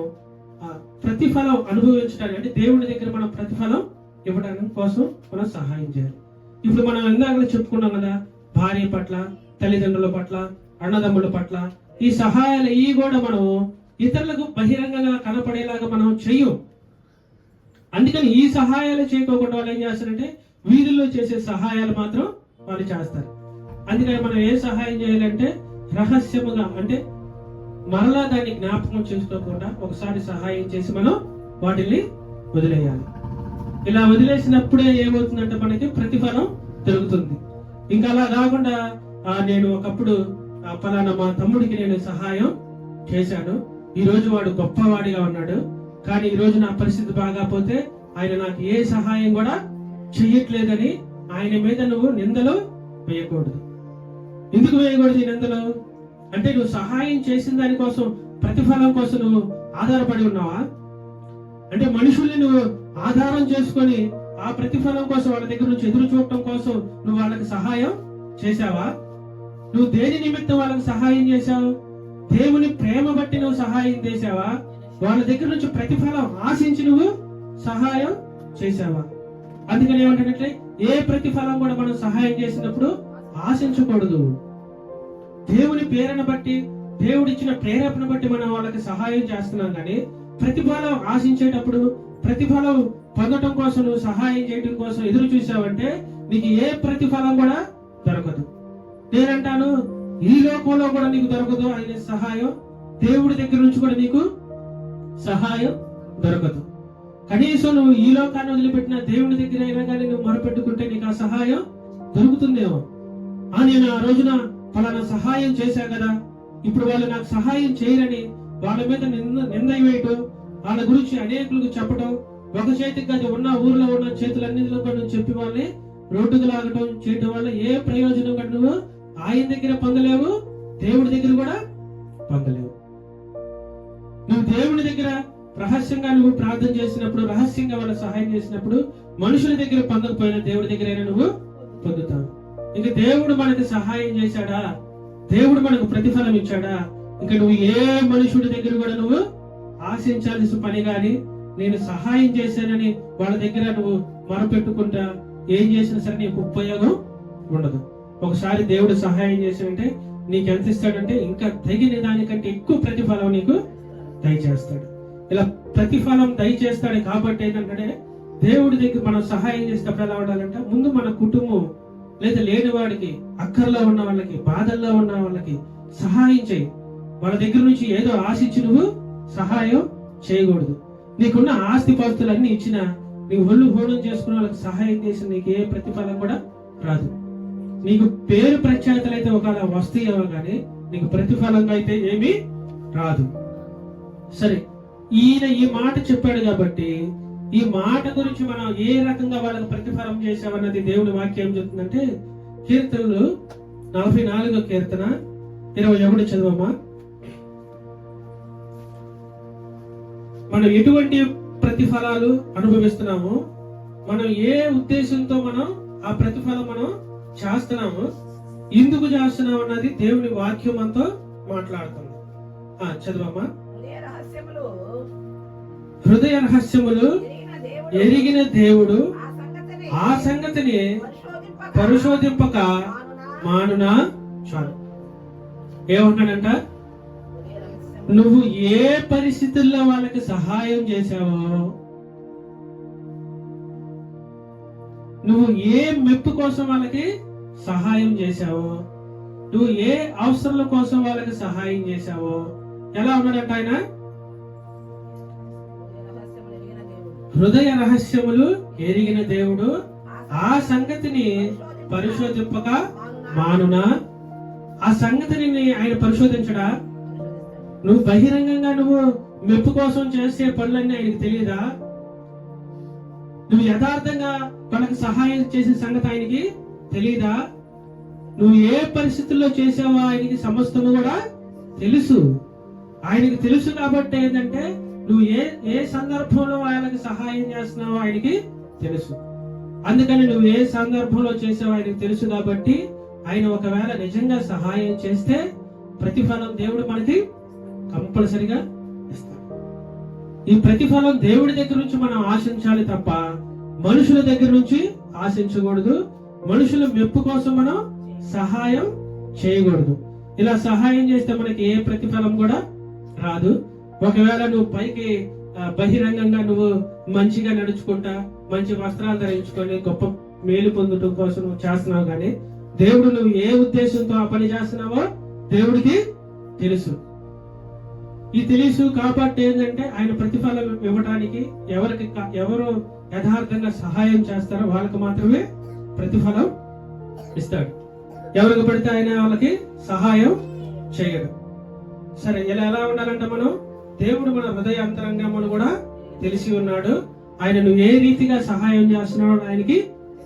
Speaker 1: ప్రతిఫలం అనుభవించడానికి, అంటే దేవుడి దగ్గర మనం ప్రతిఫలం ఇవ్వడానికి కోసం మనం సహాయం చేయాలి. ఇప్పుడు మనం ఇందాక చెప్పుకున్నాం కదా, భార్య పట్ల, తల్లిదండ్రుల పట్ల, అన్నదమ్ముల పట్ల ఈ సహాయాలు ఇవి కూడా మనం ఇతరులకు బహిరంగంగా కనపడేలాగా మనం చెయ్యం. అందుకని ఈ సహాయాలు చేయకోకుండా వాళ్ళు ఏం చేస్తారంటే వీధుల్లో చేసే సహాయాలు మాత్రం వాళ్ళు చేస్తారు. అందుకని మనం ఏ సహాయం చేయాలంటే రహస్యముగా, అంటే మరలా దాన్ని జ్ఞాపకం చేసుకోకుండా ఒకసారి సహాయం చేసి మనం వాటిని వదిలేయాలి. ఇలా వదిలేసినప్పుడే ఏమవుతుందంటే మనకి ప్రతిఫలం దొరుకుతుంది. ఇంకా అలా కాకుండా నేను ఒకప్పుడు ఫలానా మా తమ్ముడికి నేను సహాయం చేశాను, ఈ రోజు వాడు గొప్పవాడిగా ఉన్నాడు, కానీ ఈ రోజు నా పరిస్థితి బాగాపోతే ఆయన నాకు ఏ సహాయం కూడా చెయ్యట్లేదని ఆయన మీద నువ్వు నిందలు వేయకూడదు. ఎందుకు వేయకూడదు ఈ నిందలు? అంటే నువ్వు సహాయం చేసిన దానికోసం ప్రతిఫలం కోసం నువ్వు ఆధారపడి ఉన్నావా? అంటే మనుషుల్ని నువ్వు ఆధారం చేసుకొని ఆ ప్రతిఫలం కోసం వాళ్ళ దగ్గర నుంచి ఎదురు చూడటం కోసం నువ్వు వాళ్ళకి సహాయం చేశావా? నువ్వు దేని నిమిత్తం వాళ్ళకి సహాయం చేశావు? దేవుని ప్రేమ బట్టి నువ్వు సహాయం చేశావా? వాళ్ళ దగ్గర నుంచి ప్రతిఫలం ఆశించి నువ్వు సహాయం చేశావా? అందుకని ఏమంటే ఏ ప్రతిఫలం కూడా మనం సహాయం చేసినప్పుడు ఆశించకూడదు. దేవుని ప్రేరణ బట్టి, దేవుడిచ్చిన ప్రేరేపణ బట్టి మనం వాళ్ళకి సహాయం చేస్తున్నాం, కానీ ప్రతిఫలం ఆశించేటప్పుడు, ప్రతిఫలం పొందటం కోసం నువ్వు సహాయం చేయడం కోసం ఎదురు చూసావంటే నీకు ఏ ప్రతిఫలం కూడా దొరకదు. నేనంటాను, ఈ లోకంలో కూడా నీకు దొరకదు ఆయన సహాయం, దేవుడి దగ్గర నుంచి కూడా నీకు సహాయం దొరకదు. కనీసం నువ్వు ఈ లోకాన్ని వదిలిపెట్టిన దేవుడి దగ్గర అయినా కానీ నువ్వు మొరపెట్టుకుంటే నీకు ఆ సహాయం దొరుకుతుందేమో. నేను ఆ రోజున ఫలానా సహాయం చేశా కదా, ఇప్పుడు వాళ్ళు నాకు సహాయం చేయరని వాళ్ళ మీద నింద వేయటం, వాళ్ళ గురించి అనేకులకు చెప్పడం, ఒక చేతికి కాదు ఉన్న ఊర్లో ఉన్న చేతులన్నింటిలో కూడా చెప్పి వాళ్ళని రోడ్డుకు లాగటం చేయటం వల్ల ఏ ప్రయోజనం కూడా నువ్వు ఆయన దగ్గర పొందలేవు, దేవుడి దగ్గర కూడా పొందలేవు. నువ్వు దేవుడి దగ్గర రహస్యంగా నువ్వు ప్రార్థన చేసినప్పుడు, రహస్యంగా వాళ్ళ సహాయం చేసినప్పుడు మనుషుల దగ్గర పొందకపోయినా దేవుడి దగ్గర నువ్వు పొందుతావు. ఇంక దేవుడు మనకి సహాయం చేశాడా, దేవుడు మనకు ప్రతిఫలం ఇచ్చాడా, ఇంకా నువ్వు ఏ మనుషుడి దగ్గర కూడా నువ్వు ఆశించాల్సిన పని గాని, నేను సహాయం చేశానని వాళ్ళ దగ్గర నువ్వు మొరపెట్టుకుంటా ఏం చేసినా సరే నీకు ఉపయోగం ఉండదు. ఒకసారి దేవుడు సహాయం చేశాడంటే నీకు ఎంత ఇస్తాడంటే ఇంకా తగిన దానికంటే ఎక్కువ ప్రతిఫలం నీకు దయచేస్తాడు. ఇలా ప్రతిఫలం దయచేస్తాడు కాబట్టి ఏంటంటే దేవుడి దగ్గర మనం సహాయం చేసేటప్పుడు ఎలా ఉండాలంటే ముందు మన కుటుంబం లేదా లేని వాడికి, అక్కర్లో ఉన్న వాళ్ళకి, బాధల్లో ఉన్న వాళ్ళకి సహాయం చేయి. వాళ్ళ దగ్గర నుంచి ఏదో ఆశించి నువ్వు సహాయం చేయకూడదు. నీకున్న ఆస్తి పాస్తులన్నీ ఇచ్చినా నీకు ఒళ్ళు హోడం చేసుకున్న వాళ్ళకి సహాయం చేసిన నీకు ఏ ప్రతిఫలం కూడా రాదు. నీకు పేరు ప్రఖ్యాతలు అయితే ఒకవేళ వస్తాయేమో కానీ నీకు ప్రతిఫలంగా అయితే ఏమీ రాదు. సరే, ఈయన ఈ మాట చెప్పాడు కాబట్టి ఈ మాట గురించి మనం ఏ రకంగా వాళ్ళకి ప్రతిఫలం చేసామన్నది దేవుని వాక్యం చెప్తుందంటే కీర్తనలు 44వ కీర్తన 21 చదవమ్మా. మనం ఎటువంటి ప్రతిఫలాలు అనుభవిస్తున్నాము, మనం ఏ ఉద్దేశంతో మనం ఆ ప్రతిఫలం మనం చేస్తున్నాము, ఎందుకు చేస్తున్నాం అన్నది దేవుని వాక్యం అంతా మాట్లాడుతుంది. చదవమ్మా. హృదయ రహస్యములు ఎరిగిన దేవుడు ఆ సంగతిని పరిశోధింపక మానునా. చాలు. ఏమన్నాడంట? నువ్వు ఏ పరిస్థితుల్లో వాళ్ళకి సహాయం చేశావో, నువ్వు ఏ మెప్పు కోసం వాళ్ళకి సహాయం చేశావో, నువ్వు ఏ అవసరాల కోసం వాళ్ళకి సహాయం చేశావో, ఎలా ఉన్నాడంట ఆయన? హృదయ రహస్యములు ఎరిగిన దేవుడు ఆ సంగతిని పరిశోధింపక మానునా. ఆ సంగతిని ఆయన పరిశోధించడా? నువ్వు బహిరంగంగా నువ్వు మెప్పు కోసం చేసే పనులన్నీ ఆయనకి తెలియదా? నువ్వు యథార్థంగా వాళ్ళకి సహాయం చేసే సంగతి ఆయనకి తెలియదా? నువ్వు ఏ పరిస్థితుల్లో చేసావో ఆయనకి సమస్తము కూడా తెలుసు. ఆయనకి తెలుసు కాబట్టి ఏంటంటే నువ్వు ఏ సందర్భంలో ఆయనకి సహాయం చేస్తున్నావో ఆయనకి తెలుసు. అందుకని నువ్వు ఏ సందర్భంలో చేసావో ఆయనకి తెలుసు కాబట్టి ఆయన ఒకవేళ నిజంగా సహాయం చేస్తే ప్రతిఫలం దేవుడు మనకి కంపల్సరిగా ఇస్తాడు. ఈ ప్రతిఫలం దేవుడి దగ్గర నుంచి మనం ఆశించాలి తప్ప మనుషుల దగ్గర నుంచి ఆశించకూడదు. మనుషుల మెప్పు కోసం మనం సహాయం చేయకూడదు. ఇలా సహాయం చేస్తే మనకి ఏ ప్రతిఫలం కూడా రాదు. ఒకవేళ నువ్వు పైకి బహిరంగంగా నువ్వు మంచిగా నడుచుకుంటా మంచి వస్త్రాలు ధరించుకొని గొప్ప మేలు పొందడం కోసం నువ్వు చేస్తున్నావు. కానీ దేవుడు నువ్వు ఏ ఉద్దేశంతో ఆ పని చేస్తున్నావో దేవుడికి తెలుసు. ఈ తెలుసు కాబట్టి ఏంటంటే ఆయన ప్రతిఫలం ఇవ్వడానికి ఎవరు యథార్థంగా సహాయం చేస్తారో వాళ్ళకి మాత్రమే ప్రతిఫలం ఇస్తాడు. ఎవరికి పడితే ఆయన వాళ్ళకి సహాయం చేయడు. సరే, ఇలా ఎలా ఉండాలంటే మనం దేవుడు మన హృదయ అంతరంగమును కూడా తెలిసి ఉన్నాడు. ఆయన నువ్వు ఏ రీతిగా సహాయం చేస్తున్నాడో ఆయనకి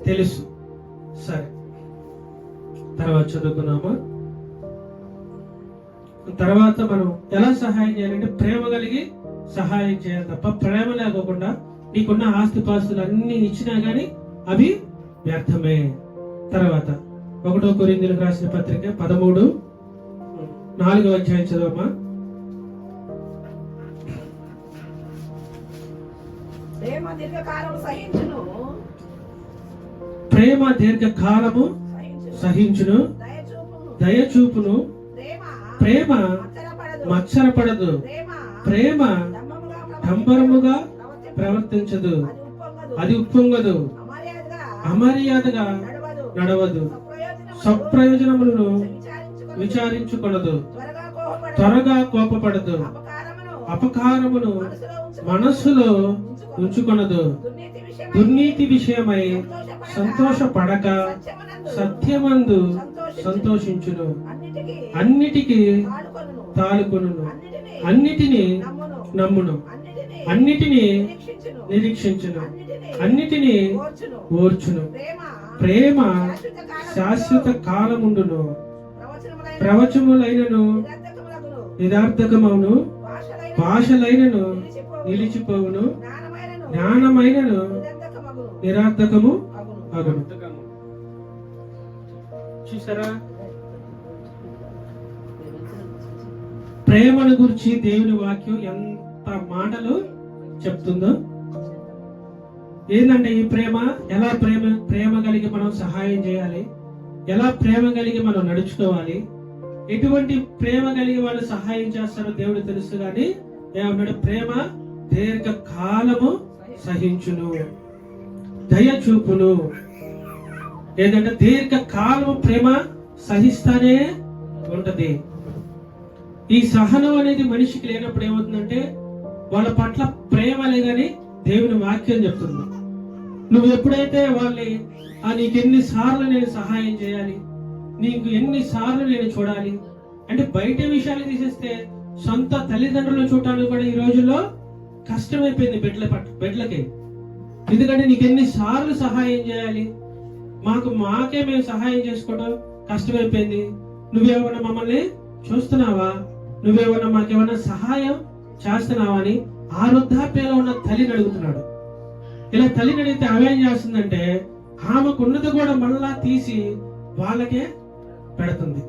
Speaker 1: తెలుసు. సరే, తర్వాత చదువుకున్నామా? తర్వాత మనం ఎలా సహాయం చేయాలంటే ప్రేమ కలిగి సహాయం చేయాలి తప్ప ప్రేమ లేకోకుండా నీకున్న ఆస్తిపాస్తులు అన్ని ఇచ్చినా గాని అవి వ్యర్థమే. తర్వాత 1 కొరింథీయులకు రాసిన పత్రిక 13:4 అధ్యాయం చదవమ్మా.
Speaker 2: ప్రేమ
Speaker 1: దీర్ఘకాలము సహించును, దయచూపును, ప్రేమ మత్సరపడదు, ప్రేమ డంబరముగా ప్రవర్తించదు, అది ఉప్పొంగదు, అమర్యాదగా నడవదు, సప్రయోజనములను విచారించుకొనదు, త్వరగా కోపపడదు, అపకారమును మనస్సులో ఉంచుకొనదు, దుర్నీతి విషయమై సంతోషపడక సత్యమందు సంతోషించును, అన్నిటికీ తాలుకొనును, అన్నిటినీ నమ్మును, అన్నిటినీ నిరీక్షించును, అన్నిటినీ ఓర్చును. ప్రేమ శాశ్వత కాలముండును, ప్రవచములైనను నిరర్థకమవును, భాషలైనను నిలిచిపోవును, జ్ఞానమైనను నిరర్థకము అగును. చూసారా, ప్రేమను గురించి దేవుని వాక్యం ఎంత మాటలు చెప్తుందో. ఏంటంటే ఈ ప్రేమ ఎలా ప్రేమ కలిగి మనం సహాయం చేయాలి, ఎలా ప్రేమ కలిగి మనం నడుచుకోవాలి, ఎటువంటి ప్రేమ కలిగి వాళ్ళు సహాయం చేస్తారో దేవుడు తెలుసు. కానీ ఏమన్నాడు? ప్రేమ దీర్ఘకాలము సహించును, దయ చూపును. ఏంటంటే దీర్ఘకాలము ప్రేమ సహిస్తానే ఉంటది. ఈ సహనం అనేది మనిషికి లేనప్పుడు ఏమవుతుందంటే వాళ్ళ పట్ల ప్రేమ లేదని దేవుని వాక్యం చెప్తుంది. నువ్వు ఎప్పుడైతే వాళ్ళని నీకు ఎన్నిసార్లు నేను సహాయం చేయాలి, నీకు ఎన్నిసార్లు నేను చూడాలి అంటే బయట విషయాలు తీసేస్తే సొంత తల్లిదండ్రులను చూడటానికి కూడా ఈ రోజుల్లో కష్టమైపోయింది బిడ్డలకి. ఎందుకంటే నీకు ఎన్నిసార్లు సహాయం చేయాలి, మాకే మేము సహాయం చేసుకోవడం కష్టమైపోయింది. నువ్వేమన్నా మమ్మల్ని చూస్తున్నావా, నువ్వేమన్నా మాకేమన్నా సహాయం చేస్తున్నావా అని ఆ వృద్ధాప్యంలో ఉన్న తల్లిని అడుగుతున్నాడు. ఇలా తల్లిని అడిగితే ఆమె ఏం చేస్తుందంటే ఆమెకు ఉన్నది కూడా మళ్ళా తీసి వాళ్ళకే పెడుతుంది.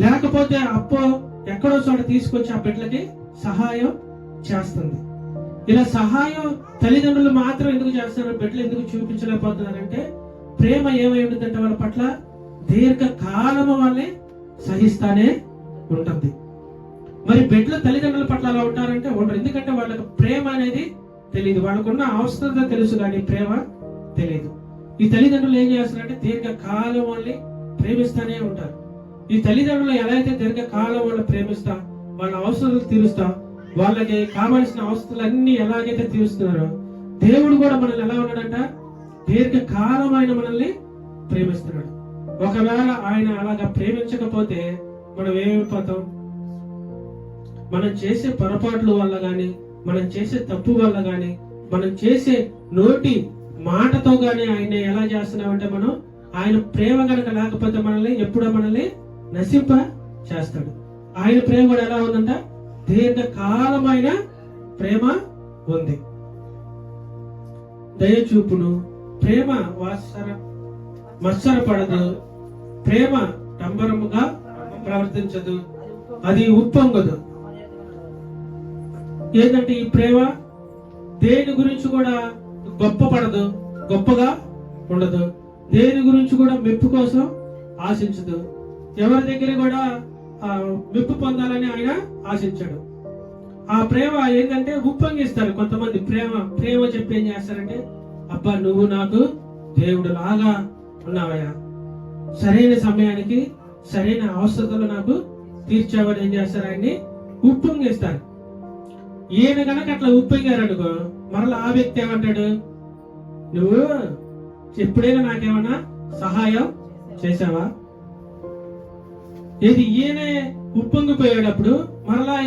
Speaker 1: లేకపోతే అప్పో ఎక్కడో చోట తీసుకొచ్చి ఆ బిడ్డలకి సహాయం చేస్తుంది. ఇలా సహాయం తల్లిదండ్రులు మాత్రం ఎందుకు చేస్తున్నారు, బిడ్డలు ఎందుకు చూపించలేకపోతున్నారంటే ప్రేమ ఏమై ఉంటుందంటే వాళ్ళ పట్ల దీర్ఘకాలము వాళ్ళే సహిస్తానే ఉంటుంది. మరి బిడ్డలు తల్లిదండ్రుల పట్ల అలా ఉంటారంటే ఉండరు. ఎందుకంటే వాళ్ళకి ప్రేమ అనేది తెలియదు, వాళ్ళకున్న అవసరత తెలుసు కానీ ప్రేమ తెలియదు. ఈ తల్లిదండ్రులు ఏం చేస్తారంటే దీర్ఘకాలం వాళ్ళని ప్రేమిస్తానే ఉంటారు. ఈ తల్లిదండ్రులు ఎలా అయితే దీర్ఘకాలం వాళ్ళు ప్రేమిస్తా, వాళ్ళ అవసరాలు తీరుస్తా, వాళ్ళకి కావాల్సిన అవసరాలన్నీ ఎలాగైతే తీరుస్తున్నారో దేవుడు కూడా మనల్ని ఎలా ఉన్నాడంట, దీర్ఘకాలం ఆయన మనల్ని ప్రేమిస్తున్నాడు. ఒకవేళ ఆయన అలాగా ప్రేమించకపోతే మనం ఏమైపోతాం? మనం చేసే పొరపాట్ల వల్ల గాని, మనం చేసే తప్పు వల్ల గాని, మనం చేసే నోటి మాటతో గాని ఆయన ఎలా చేస్తున్నామంటే మనం ఆయన ప్రేమ కనుక లేకపోతే మనల్ని ఎప్పుడో మనల్ని నశింప చేస్తాడు. ఆయన ప్రేమ కూడా ఎలా ఉందంట, దీర్ఘకాలమైన ప్రేమ ఉంది. దయచూపును, ప్రేమ మత్సరపడదు, ప్రేమ డంబరముగా ప్రవర్తించదు, అది ఉప్పొంగదు. ఏంటంటే ఈ ప్రేమ దేని గురించి కూడా గొప్పపడదు, గొప్పగా ఉండదు, దేని గురించి కూడా మెప్పు కోసం ఆశించదు, ఎవరి దగ్గర కూడా మెప్పు పొందాలని ఆయన ఆశించాడు. ఆ ప్రేమ ఏంటంటే ఉప్పొంగిస్తారు కొంతమంది. ప్రేమ ప్రేమ చెప్పి ఏం చేస్తారంటే, అబ్బా నువ్వు నాకు దేవుడు లాగా ఉన్నావయ్యా, సరైన సమయానికి సరైన అవసరతలు నాకు తీర్చావని ఏం చేస్తారు, ఆయన్ని ఉప్పొంగిస్తారు. ఈయన కనుక అట్లా ఉప్పొంగారు అనుకో, మరలా ఆ వ్యక్తి ఏమంటాడు, నువ్వు ఎప్పుడైనా నాకేమన్నా సహాయం చేసావా? ఏది ఈయనే ఉప్పొంగిపోయేటప్పుడు మరలా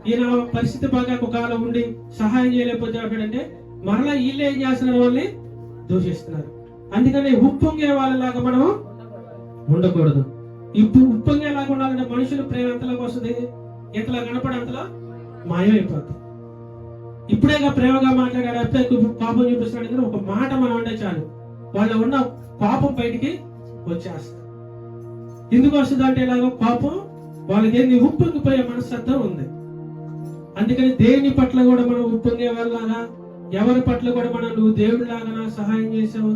Speaker 1: ఈయన పరిస్థితి బాగా ఒకవేళ ఉండి సహాయం చేయలేకపోతే అంటే మరలా వీళ్ళు ఏం చేస్తున్నారు, వాళ్ళని దూషిస్తున్నారు. అందుకని ఉప్పొంగే వాళ్ళలాగా మనం ఉండకూడదు. ఇప్పుడు ఉప్పొంగేలాగా ఉండాలంటే మనుషులు ప్రేమ ఎంతలోకి వస్తుంది, ఎంతలా కనపడి అంతలా మాయమైపోతుంది. ఇప్పుడేగా ప్రేమగా మాట్లాడాడు, అప్పుడే కోపం చూపిస్తున్నాడు కానీ ఒక మాట మనం అంటే చాలు వాళ్ళ ఉన్న కోపం బయటికి వచ్చేస్తుంది. ఎందుకు వస్తుంది అంటే ఇలాగ కోపం వాళ్ళకి ఏంది, ఉప్పొంగిపోయే మనస్తత్వం ఉంది. అందుకని దేవుని పట్ల కూడా మనం ఉప్పొంగే వాళ్ళలాగా, ఎవరి పట్ల కూడా మనం నువ్వు దేవుడి లాగా సహాయం చేసావు,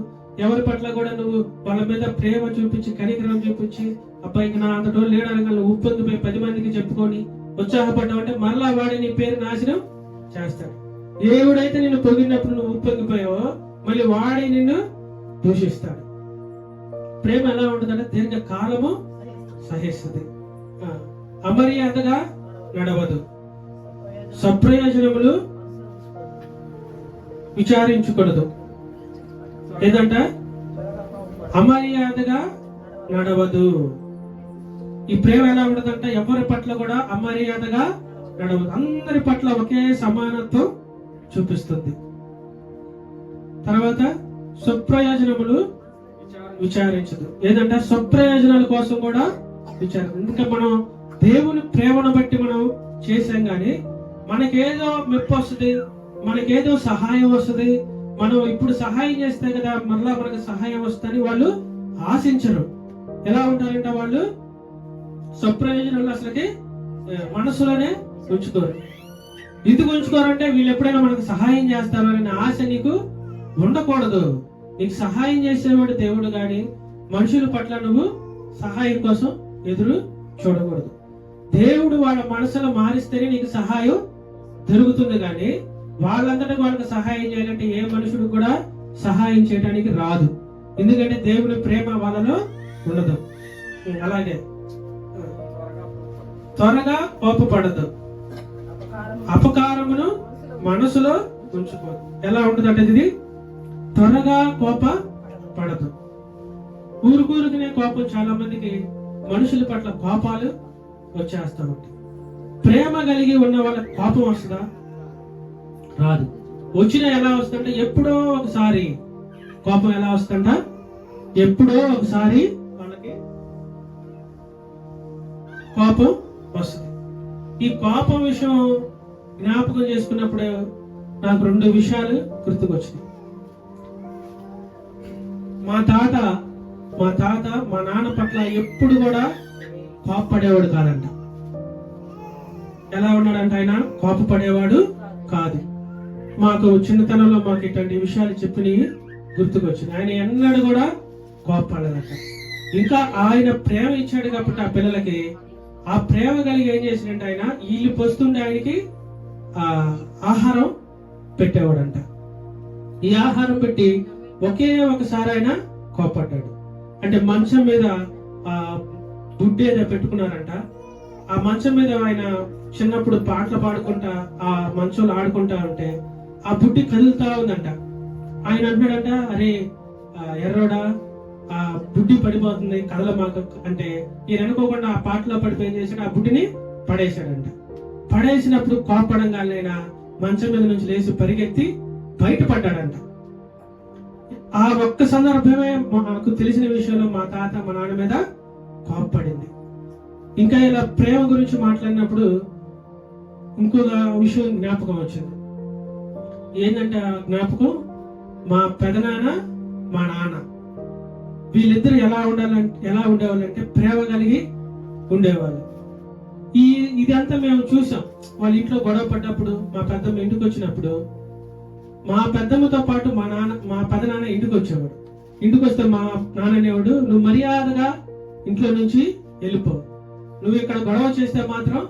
Speaker 1: ఎవరి పట్ల కూడా నువ్వు వాళ్ళ మీద ప్రేమ చూపించి కనికరం చూపించి అబ్బాయికి నా అంతటో లేడానికి నువ్వు ఉప్పొంగిపోయి 10 మందికి చెప్పుకొని ఉత్సాహపడ్డావు అంటే మరలా వాడి నీ పేరు నాశనం చేస్తాడు. దేవుడైతే నిన్ను పొగిడినప్పుడు నువ్వు ఉప్పొంగిపోయావో మళ్ళీ వాడి నిన్ను దూషిస్తాడు. ప్రేమ ఎలా ఉంటుందంటే దీర్ఘ కాలము సహిస్తుంది, అమర్యాదగా నడవదు, సప్రయోజనములు విచారించకూడదు. ఏదంట, అమర్యాదగా నడవదు. ఈ ప్రేమ ఎలా ఉండదంట, ఎవరి పట్ల కూడా అమర్యాదగా నడవదు, అందరి పట్ల ఒకే సమానత్వం చూపిస్తుంది. తర్వాత స్వప్రయోజనములు విచారించదు. ఏదంటే స్వప్రయోజనాల కోసం కూడా విచారించదు. ఇంకా మనం దేవుని ప్రేమను బట్టి మనం చేసాం గాని మనకేదో మెప్పు వస్తుంది, మనకేదో సహాయం వస్తుంది, మనం ఇప్పుడు సహాయం చేస్తే కదా మరలా మనకు సహాయం వస్తుందని వాళ్ళు ఆశించరు. ఎలా ఉంటారంటే వాళ్ళు స్వప్రయోజనాలు అసలుకి మనసులోనే ఉంచుకోరు. ఎందుకు ఉంచుకోరంటే వీళ్ళు ఎప్పుడైనా మనకు సహాయం చేస్తారు అనే ఆశ నీకు ఉండకూడదు. నీకు సహాయం చేసేవాడు దేవుడు గాని మనుషుల పట్ల నువ్వు సహాయం కోసం ఎదురు చూడకూడదు. దేవుడు వాళ్ళ మనసులో మారిస్తేనే నీకు సహాయం జరుగుతుంది కానీ వాళ్ళంతటా వాళ్ళకి సహాయం చేయాలంటే ఏ మనుషుడు కూడా సహాయం చేయడానికి రాదు. ఎందుకంటే దేవుని ప్రేమ వాళ్ళలో ఉండదు. అలాగే త్వరగా కోపపడదు, అపకారమును మనసులో ఉంచుకోదు. ఎలా ఉంటుందంటే ఇది త్వరగా కోపపడదు. ఊరుకూరుకునే కోపం చాలా మందికి మనుషుల పట్ల కోపాలు వచ్చేస్తా ఉంటాయి. ప్రేమ కలిగి ఉన్న వాళ్ళకి కోపం వస్తుందా? రాదు. వచ్చినా ఎలా వస్తుందంటే ఎప్పుడో ఒకసారి కోపం ఎలా వస్తుందంట, ఎప్పుడో ఒకసారి వాళ్ళకి కోపం వస్తుంది. ఈ కోపం విషయం జ్ఞాపకం చేసుకున్నప్పుడు నాకు 2 విషయాలు గుర్తుకొచ్చినాయి. మా తాత మా నాన్న పట్ల ఎప్పుడు కూడా కోపపడేవాడు కాదంట. ఎలా ఉన్నాడంట, ఆయన కోపపడేవాడు కాదు. మాకు చిన్నతనంలో మాకు ఇట్లాంటి విషయాలు చెప్పినవి గుర్తుకొచ్చింది. ఆయన ఎన్నడూ కూడా కోపపడలేదట. ఇంకా ఆయన ప్రేమ ఇచ్చాడు కాబట్టి ఆ పిల్లలకి ఆ ప్రేమ కలిగి ఏం చేసినట్టు ఆయన వీళ్ళు పొస్తుండే ఆయనకి ఆహారం పెట్టేవాడంట. ఈ ఆహారం పెట్టి ఒకే ఒకసారి ఆయన కోపడ్డాడు. అంటే మంచం మీద బుడ్డి ఏదో పెట్టుకున్నారంట. ఆ మంచం మీద ఆయన చిన్నప్పుడు పాటలు పాడుకుంటా ఆ మంచంలో ఆడుకుంటా ఉంటే ఆ బుడ్డి కదులుతా ఉందంట. ఆయన అంటున్నాడంట, అరే ఎర్రోడా ఆ బుడ్డి పడిపోతుంది కదల మాకు అంటే ఈయన అనుకోకుండా ఆ పాటలో పడిపోయి ఏం చేశాడు, ఆ బుడ్డిని పడేశాడంట. పడేసినప్పుడు కోపడంగానే మంచం మీద నుంచి లేచి పరిగెత్తి బయటపడ్డాడంట. ఆ ఒక్క సందర్భమే మాకు తెలిసిన విషయంలో మా తాత మా నాన్న మీద కోపపడింది. ఇంకా ఇలా ప్రేమ గురించి మాట్లాడినప్పుడు ఇంకొక విషయం జ్ఞాపకం వచ్చింది. ఏంటంటే ఆ జ్ఞాపకం, మా పెదనాన్న మా నాన్న వీళ్ళిద్దరు ఎలా ఉండేవాళ్ళంటే ప్రేమ కలిగి ఉండేవాళ్ళు. ఇదంతా మేము చూసాం. వాళ్ళ ఇంట్లో గొడవ పడ్డప్పుడు మా పెద్దమ్మ ఇంటికి వచ్చినప్పుడు మా పెద్దమ్మతో పాటు మా పెదనాన్న ఇంటికి వచ్చేవాడు. ఇంటికి వస్తే మా నాన్న అనేవాడు, నువ్వు మర్యాదగా ఇంట్లో నుంచి వెళ్ళిపో, నువ్వు ఇక్కడ గొడవ చేస్తే మాత్రం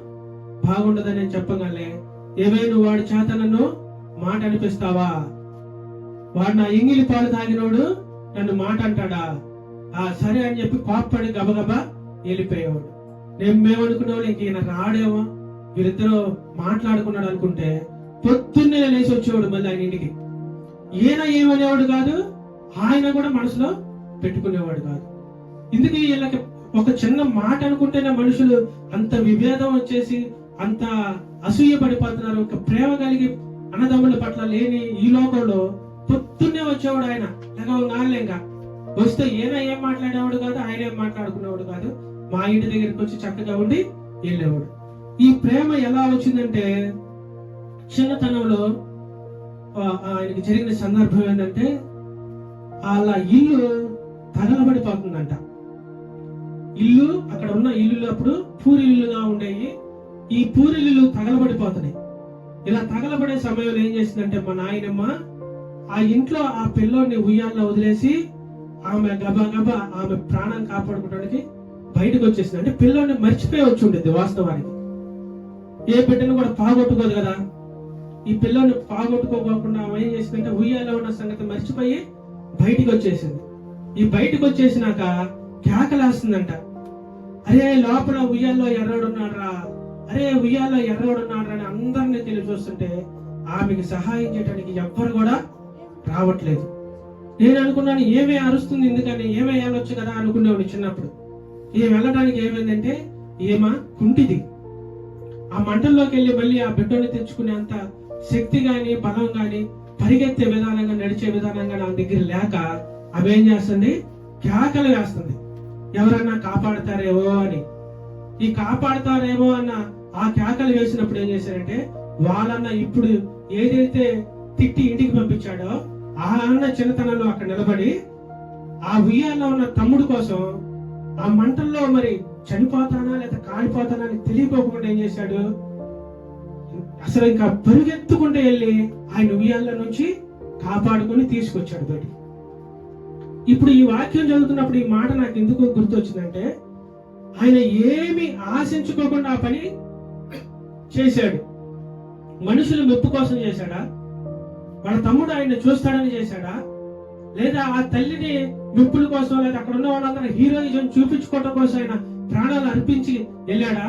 Speaker 1: బాగుండదని చెప్పగలే ఏమే నువ్వు వాడి చేత నన్ను మాట అనిపిస్తావా? వాడు నా ఎంగిలి పాలు తాగినోడు నన్ను మాట అంటాడా? సరే అని చెప్పి కోప్పడి గబగబా వెళ్ళిపోయేవాడు. మేమనుకునేవాడు ఇంక ఈయన రాడేమో, వీరిద్దరూ మాట్లాడుకున్నాడు అనుకుంటే పొద్దున్నే లేచి వచ్చేవాడు మళ్ళీ ఆయన ఇంటికి. ఈయన ఏమనేవాడు కాదు, ఆయన కూడా మనసులో పెట్టుకునేవాడు కాదు. ఇందుకు వీళ్ళకి ఒక చిన్న మాట అనుకుంటేనే మనుషులు అంత విభేదం వచ్చేసి అంత అసూయ పడిపోతున్నారు. ఒక ప్రేమ కలిగి అన్నదమ్ముల పట్ల లేని ఈ లోకంలో పొద్దున్నే వచ్చేవాడు ఆయన. లేక వస్తే ఈయన ఏం మాట్లాడేవాడు కాదు, ఆయన ఏం మాట్లాడుకునేవాడు కాదు. మా ఇంటి దగ్గరికి వచ్చి చక్కగా ఉండి వెళ్ళేవాడు. ఈ ప్రేమ ఎలా వచ్చిందంటే, చిన్నతనంలో ఆయనకి జరిగిన సందర్భం ఏంటంటే, వాళ్ళ ఇల్లు తగలబడిపోతుందంట. ఇల్లు అక్కడ ఉన్న ఇల్లులు అప్పుడు పూరిల్లుగా ఉండేవి. ఈ పూరిల్లు తగలబడిపోతున్నాయి. ఇలా తగలబడే సమయంలో ఏం చేసిందంటే మా నాయనమ్మ ఆ ఇంట్లో ఆ పిల్లోని ఉయ్యాల్లో వదిలేసి ఆమె గబా ఆమె ప్రాణం కాపాడుకోవడానికి బయటకు వచ్చేసింది. అంటే పిల్లోని మర్చిపోయి వచ్చి ఉండేది. వాస్తవానికి ఏ బిడ్డను కూడా పాగొట్టుకోదు కదా. ఈ పిల్లోని పాగొట్టుకోకుండా ఆమె ఏం చేసిందంటే ఉయ్యాల్లో ఉన్న సంగతి మర్చిపోయి బయటికి వచ్చేసింది. ఈ బయటకు వచ్చేసినాక కేకలేస్తుందంట, అరే లోపల ఉయ్యాల్లో ఎర్రడున్నాడ్రా, అరే ఉయ్యాల్లో ఎర్రడున్నాడ్రా అని అందరినీ తెలియ చూస్తుంటే ఆమెకి సహాయం చేయడానికి ఎవ్వరు కూడా రావట్లేదు. నేను అనుకున్నాను ఏమే అరుస్తుంది, ఎందుకని ఏమే వెళ్ళొచ్చు కదా అనుకునేవాడు చిన్నప్పుడు. ఏం వెళ్ళడానికి ఏమైందంటే ఏమా కుంటిది. ఆ మంటల్లోకి వెళ్ళి మళ్ళీ ఆ బిడ్డని తెచ్చుకునే అంత శక్తి గాని బలం గాని పరిగెత్తే విధానంగా నడిచే విధానంగా నా దగ్గర లేక అవేం చేస్తుంది, కేకలు వేస్తుంది, ఎవరన్నా కాపాడతారేమో అని. ఈ కాపాడతారేమో అన్న ఆ కేకలు వేసినప్పుడు ఏం చేశారంటే, వాళ్ళన్న ఇప్పుడు ఏదైతే తిట్టి ఇంటికి పంపించాడో ఆ అన్న చిన్నతనంలో అక్కడ నిలబడి ఆ ఉయ్యాల్లో ఉన్న తమ్ముడు కోసం ఆ మంటల్లో మరి చనిపోతానా లేదా కాలిపోతానా అని తెలియకోకుండా ఏం చేశాడు, అసలు ఇంకా పరుగెత్తుకుంటూ వెళ్ళి ఆయన ఉయ్యాల నుంచి కాపాడుకొని తీసుకొచ్చాడు బయటికి. ఇప్పుడు ఈ వాక్యం చదువుతున్నప్పుడు ఈ మాట నాకు ఎందుకు గుర్తొచ్చిందంటే, ఆయన ఏమి ఆశించుకోకుండా ఆ పని చేశాడు. మనుషుల మెప్పు కోసం చేశాడా, వాళ్ళ తమ్ముడు ఆయన చూస్తాడని చేశాడా, లేదా ఆ తల్లిని మెప్పుల కోసం, లేదా అక్కడ ఉన్న వాళ్ళందరూ హీరోయిజం చూపించుకోవడం కోసం ఆయన ప్రాణాలు అర్పించి వెళ్ళాడా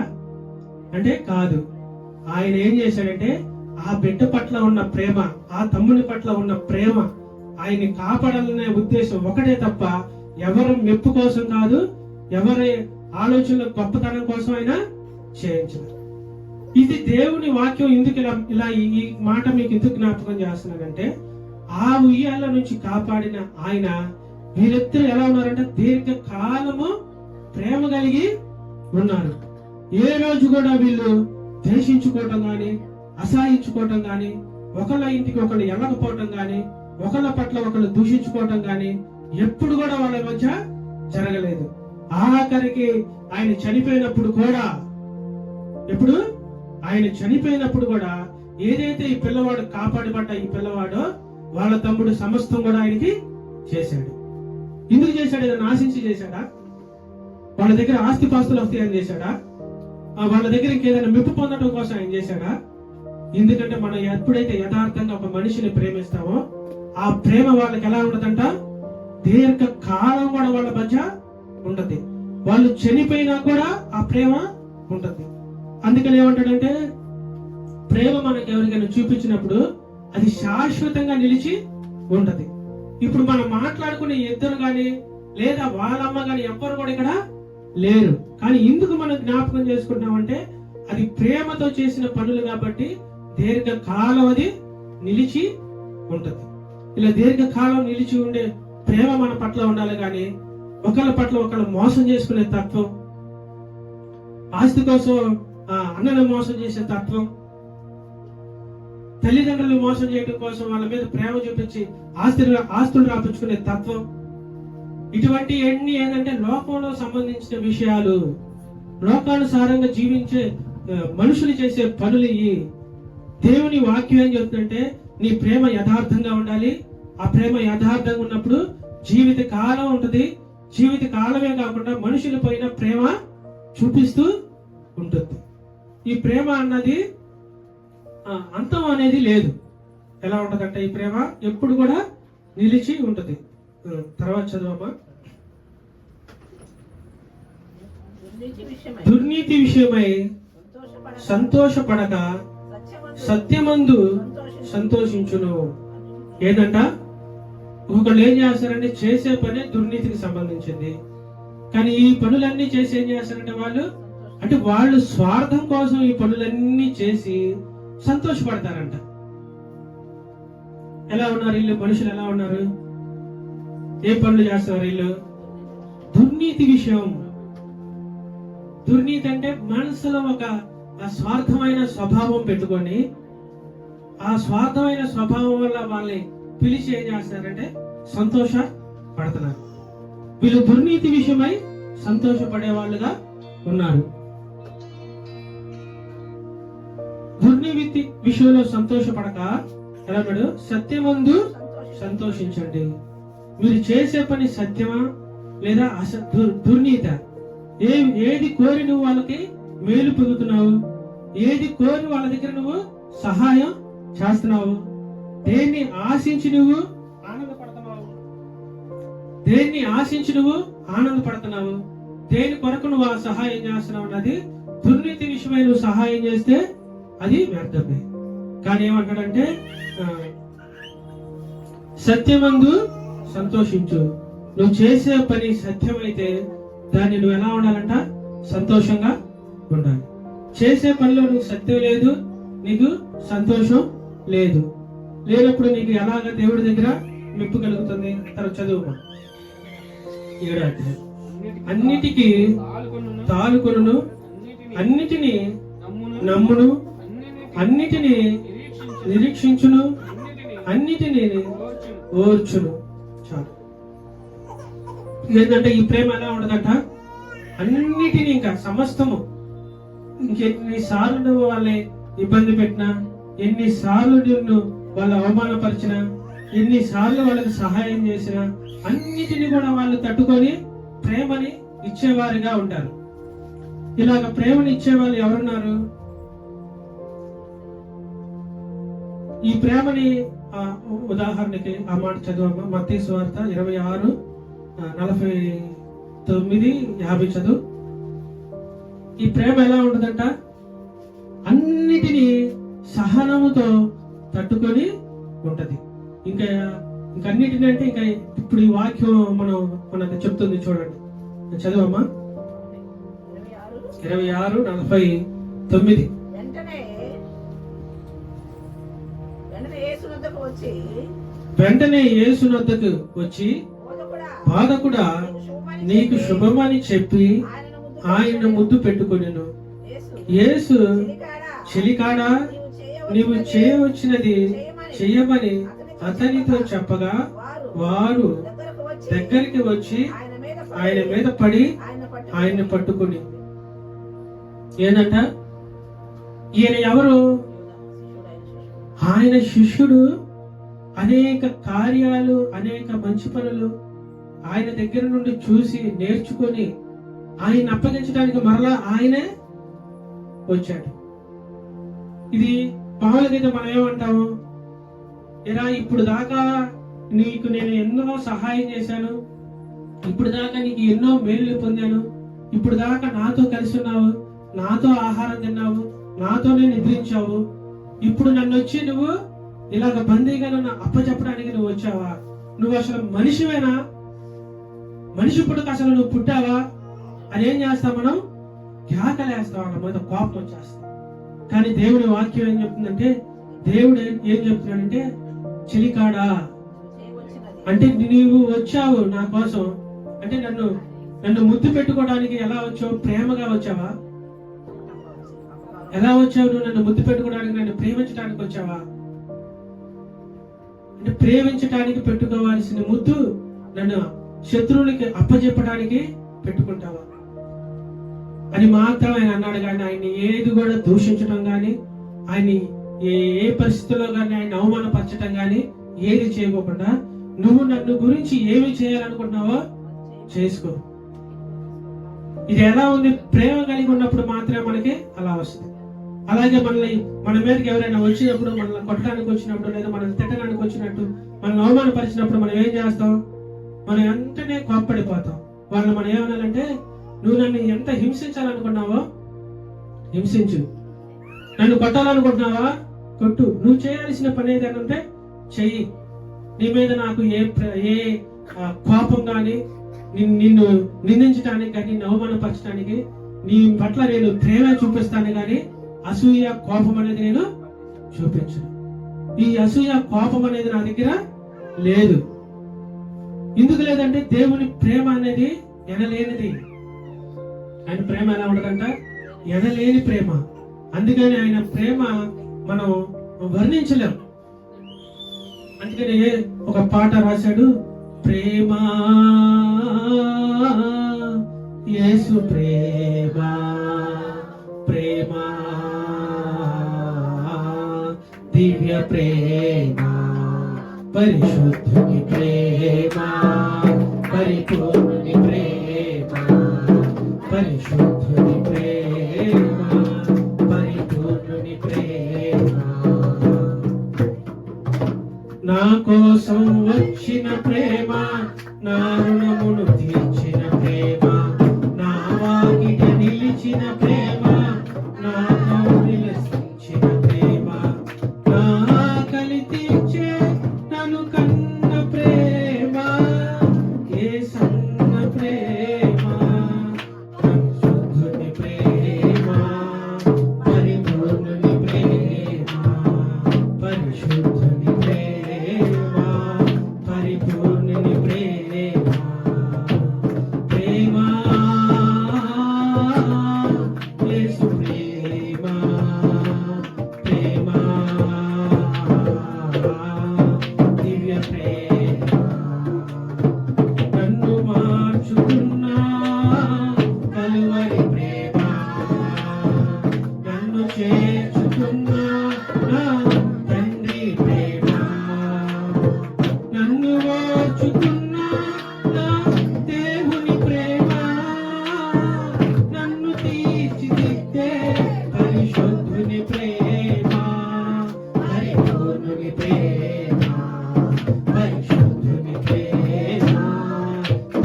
Speaker 1: అంటే కాదు. ఆయన ఏం చేశాడంటే ఆ బిడ్డ పట్ల ఉన్న ప్రేమ, ఆ తమ్ముని పట్ల ఉన్న ప్రేమ, ఆయన్ని కాపాడాలనే ఉద్దేశం ఒకటే తప్ప ఎవరి మెప్పు కోసం కాదు, ఎవరి ఆలోచనల గొప్పతనం కోసం అయినా చేయించదు. ఇది దేవుని వాక్యం. ఎందుకు ఇలా ఈ మాట మీకు ఎందుకు జ్ఞాపకం చేస్తున్నానంటే, ఆ ఉయ్యాల నుంచి కాపాడిన ఆయన వీరిద్దరు ఎలా ఉన్నారంటే దీర్ఘకాలము ప్రేమ కలిగి ఉన్నారు. ఏ రోజు కూడా వీళ్ళు ద్వేషించుకోవటం గాని అసహించుకోవటం గాని, ఒకళ్ళ ఇంటికి ఒకళ్ళు వెళ్ళకపోవటం గాని, ఒకళ్ళ పట్ల ఒకళ్ళు దూషించుకోవటం గాని ఎప్పుడు కూడా వాళ్ళ మధ్య జరగలేదు. ఆఖరికి ఆయన చనిపోయినప్పుడు కూడా, ఎప్పుడు ఆయన చనిపోయినప్పుడు కూడా ఏదైతే ఈ పిల్లవాడు కాపాడబడ్డ ఈ పిల్లవాడో వాళ్ళ తమ్ముడు సమస్తం కూడా ఆయనకి చేశాడు. ఎందుకు చేశాడు? ఏదైనా ఆశించి చేశాడా? వాళ్ళ దగ్గర ఆస్తి పాస్తులు వస్తాయని చేశాడా? వాళ్ళ దగ్గర ఇంకేదైనా మెప్పు పొందడం కోసం ఆయన చేశాడా? ఎందుకంటే మనం ఎప్పుడైతే యథార్థంగా ఒక మనిషిని ప్రేమిస్తామో ఆ ప్రేమ వాళ్ళకి ఎలా ఉండదంట, దీర్ఘకాలం కూడా వాళ్ళ మధ్య ఉంటది. వాళ్ళు చనిపోయినా కూడా ఆ ప్రేమ ఉంటది. అందుకని ఏమంటాడంటే, ప్రేమ మనకి ఎవరికైనా చూపించినప్పుడు అది శాశ్వతంగా నిలిచి ఉంటది. ఇప్పుడు మనం మాట్లాడుకునే ఇద్దరు గాని లేదా వాళ్ళమ్మ గాని ఎవ్వరు కూడా ఇక్కడ లేరు. కానీ ఎందుకు మనం జ్ఞాపకం చేసుకుంటున్నామంటే అది ప్రేమతో చేసిన పనులు కాబట్టి దీర్ఘకాలం అది నిలిచి ఉంటది. ఇలా దీర్ఘకాలం నిలిచి ఉండే ప్రేమ మన పట్ల ఉండాలి. కానీ ఒకళ్ళ పట్ల ఒకళ్ళు మోసం చేసుకునే తత్వం, ఆస్తి కోసం అన్నను మోసం చేసే తత్వం, తల్లిదండ్రులు మోసం చేయడం కోసం వాళ్ళ మీద ప్రేమ చూపించి ఆస్తులు రాపించుకునే తత్వం, ఇటువంటి ఎన్ని ఏంటంటే లోకంలో సంబంధించిన విషయాలు, లోకానుసారంగా జీవించే మనుషులు చేసే పనులు. ఈ దేవుని వాక్యం ఏం చెప్తుందంటే నీ ప్రేమ యథార్థంగా ఉండాలి. ఆ ప్రేమ యథార్థంగా ఉన్నప్పుడు జీవిత కాలం ఉంటది. జీవిత కాలమే కాకుండా మనుషుల పైన ప్రేమ చూపిస్తూ ఉంటుంది. ఈ ప్రేమ అన్నది అంతం అనేది లేదు. ఎలా ఉంటదంటే ఈ ప్రేమ ఎప్పుడు కూడా నిలిచి ఉంటది. తర్వాత చదువమ్మా. దుర్నీతి విషయమై సంతోషపడక సత్యమందు సంతోషించును. ఏంటంట, ఒకళ్ళు ఏం చేస్తారంటే చేసే పని దుర్నీతికి సంబంధించింది. కానీ ఈ పనులన్నీ చేసి ఏం చేస్తారంటే వాళ్ళు స్వార్థం కోసం ఈ పనులన్నీ చేసి సంతోషపడతారంట. ఎలా ఉన్నారు వీళ్ళు? మనుషులు ఎలా ఉన్నారు? ఏ పనులు చేస్తున్నారు వీళ్ళు? దుర్నీతి విషయం. దుర్నీతి అంటే మనసులో ఒక స్వార్థమైన స్వభావం పెట్టుకొని, ఆ స్వార్థమైన స్వభావం వల్ల వాళ్ళని పిలిచి ఏం చేస్తున్నారంటే సంతోషపడుతున్నారు. వీళ్ళు దుర్నీతి విషయమై సంతోషపడే వాళ్ళుగా ఉన్నారు. దుర్నీతి విషయంలో సంతోషపడక ఎలా ఉన్నాడు? సత్యమందు సంతోషించండి. మీరు చేసే పని సత్యమా లేదా దుర్నీత? ఏది కోరి నువ్వు వాళ్ళకి మేలు పొందుతున్నావు? ఏది కోరి వాళ్ళ దగ్గర నువ్వు సహాయం చేస్తున్నావు? దేన్ని ఆశించి నువ్వు ఆనందపడుతున్నావు? దేన్ని ఆశించి నువ్వు ఆనందపడుతున్నావు? దేని కొరకు నువ్వు ఆ సహాయం చేస్తున్నావు అన్నది దుర్నీతి విషయమై నువ్వు సహాయం చేస్తే అది వ్యర్థమే. కానీ ఏమంటాడంటే సత్యమందు సంతోషించు. నువ్వు చేసే పని సత్యమైతే దాన్ని నువ్వు ఎలా ఉండాలంట? సంతోషంగా ఉండాలి. చేసే పనిలో నువ్వు సత్యం లేదు, నీకు సంతోషం లేదు, లేనప్పుడు నీకు ఎలాగ దేవుడి దగ్గర మెప్పు కలుగుతుంది? తర్వాత చదువు. 7వ అధ్యాయం. అన్నిటికీ తాలుకొనును, అన్నిటినీ నమ్మును, అన్నిటినీ నిరీక్షించును, అన్నిటినీ ఓర్చును. చాలు. ఏంటంటే ఈ ప్రేమ ఎలా ఉండదట? అన్నిటినీ, ఇంకా సమస్తము, ఇంకెన్నిసార్లు నువ్వు వాళ్ళని ఇబ్బంది పెట్టినా, ఎన్నిసార్లు నిన్ను వాళ్ళు అవమానపరిచినా, ఎన్నిసార్లు వాళ్ళకి సహాయం చేసినా అన్నిటినీ కూడా వాళ్ళు తట్టుకొని ప్రేమని ఇచ్చేవారిగా ఉంటారు. ఇలాగ ప్రేమని ఇచ్చేవాళ్ళు ఎవరున్నారు? ఈ ప్రేమని ఉదాహరణకి ఆ మాట చదువు. మత్తయి సువార్త 26:49-50 చదువు. ఈ ప్రేమ ఎలా ఉంటుందంట? అన్నిటినీ సహనముతో తట్టుకొని ఉంటది. ఇంకన్నిటిని అంటే ఇంకా ఇప్పుడు ఈ వాక్యం మనకు చెప్తుంది. చూడండి, చదువమ్మా. 26:49. వెంటనే యేసునొద్దకు వచ్చి, బాధకుడా, నీకు శుభమని చెప్పి ఆయన ముద్దు పెట్టుకొనెను. యేసు, చెలికాడా, నీవు చేయవచ్చినది చెయ్యమని అతనితో చెప్పగా వారు దగ్గరికి వచ్చి ఆయన మీద పడి ఆయన్ని పట్టుకుని. ఏంటంట? ఈయన ఎవరు? ఆయన శిష్యుడు. అనేక కార్యాలు, అనేక మంచి పనులు ఆయన దగ్గర నుండి చూసి నేర్చుకొని ఆయన అప్పగించడానికి మరలా ఆయనే వచ్చాడు. ఇది మామూలుగా మనం ఏమంటాము? ఎరా, ఇప్పుడు దాకా నీకు నేను ఎన్నో సహాయం చేశాను, ఇప్పుడు దాకా నీకు ఎన్నో మేలు పొందాను, ఇప్పుడు దాకా నాతో కలిసి ఉన్నావు, నాతో ఆహారం తిన్నావు, నాతోనే నిద్రించావు, ఇప్పుడు నన్ను వచ్చి నువ్వు ఇలాగ బందీగా నన్ను అప్పచెప్పడానికి నువ్వు వచ్చావా? నువ్వు అసలు మనిషివేనా? మనిషి పుట్టుక అసలు నువ్వు పుట్టావా అని ఏం చేస్తాం మనం? కేకలేస్తాం, అన్న మీద కోపం వచ్చేస్తాం. కానీ దేవుడి వాక్యం ఏం చెప్తుందంటే, దేవుడు ఏం చెప్తున్నాడంటే, చెలికాడా అంటే నీవు వచ్చావు నా కోసం, అంటే నన్ను ముద్దు పెట్టుకోవడానికి ఎలా వచ్చావు? ప్రేమగా వచ్చావా? ఎలా వచ్చావు? నువ్వు నన్ను ముద్దు పెట్టుకోవడానికి, నన్ను ప్రేమించడానికి వచ్చావా? అంటే ప్రేమించడానికి పెట్టుకోవాల్సిన ముద్దు నన్ను శత్రువులకి అప్పచెప్పడానికి పెట్టుకుంటావా అని మాత్రం ఆయన అన్నాడు. కానీ ఆయన్ని ఏది కూడా దూషించడం కానీ, ఆయన్ని ఏ పరిస్థితుల్లో కానీ ఆయన అవమానపరచడం కానీ ఏది చేయకోకుండా, నువ్వు నన్ను గురించి ఏమి చేయాలనుకుంటున్నావో చేసుకో. ఇది ఎలా ఉంది? ప్రేమ కలిగి ఉన్నప్పుడు మాత్రమే మనకి అలా వస్తుంది. అలాగే మన మీదకి ఎవరైనా వచ్చినప్పుడు, మనల్ని కొట్టడానికి వచ్చినప్పుడు, లేదా మనల్ని తిట్టడానికి వచ్చినట్టు, మనల్ని అవమానపరిచినప్పుడు మనం ఏం చేస్తాం? మనం వెంటనే కోప్పడిపోతాం. వాళ్ళని మనం ఏమనాలంటే, నువ్వు నన్ను ఎంత హింసించాలనుకున్నావో హింసించు, నన్ను కొట్టాలనుకుంటున్నావా కొట్టు, నువ్వు చేయాల్సిన పని ఏదైనా చెయ్యి. నీ మీద నాకు ఏ కోపం కానీ, నిన్ను నిందించడానికి కానీ, నిన్ను అవమానపరచడానికి, నీ పట్ల నేను ప్రేమ చూపిస్తాను కానీ అసూయ కోపం అనేది నేను చూపించను. ఈ అసూయ కోపం అనేది నా దగ్గర లేదు. ఎందుకు లేదంటే దేవుని ప్రేమ అనేది ఎనలేనిది. ఆయన ప్రేమ ఎలా ఉండదంట? ఎనలేని ప్రేమ. అందుకని ఆయన ప్రేమ మనం వర్ణించలేం. అందుకని ఒక పాట రాశాడు, ప్రేమ యేసు ప్రేమ, ప్రేమ దివ్య ప్రేమ, పరిశుద్ధుని ప్రేమ, పరిపూర్ణుని ప్రేమ, పరిశుద్ధుని ప్రేమ, పరిపూర్ణుని ప్రేమ, నా కోసం వచ్చిన ప్రేమ, నా రుణమును తీర్చిన ప్రేమ, నా వాకిట నిలిచిన ప్రేమ, నాతో నివసించిన ప్రేమ, నా ఆకలి తీర్చే నన్ను కన్న ప్రేమ, యేసన్న ప్రేమ, పరిశుద్ధుని ప్రేమ, పరిపూర్ణుని ప్రేమ, పరిశుద్ధుని ప్రేమ, పరిపూర్ణుని ప్రేమ, ప్రేమ యేసు ప్రేమ, ప్రేమ దివ్య ప్రేమ, నన్ను మార్చుకున్న కలువరి ప్రేమ, నన్ను చేర్చుకున్న నా తండ్రి ప్రేమ, నన్ను ఓర్చుకున్న నా దేవుని ప్రేమ, నన్ను తీర్చిదిద్దే పరిశుద్ధుని ప్రేమ, పరిపూర్ణుని ప్రేమ, పరిశుద్ధుని ప్రేమ,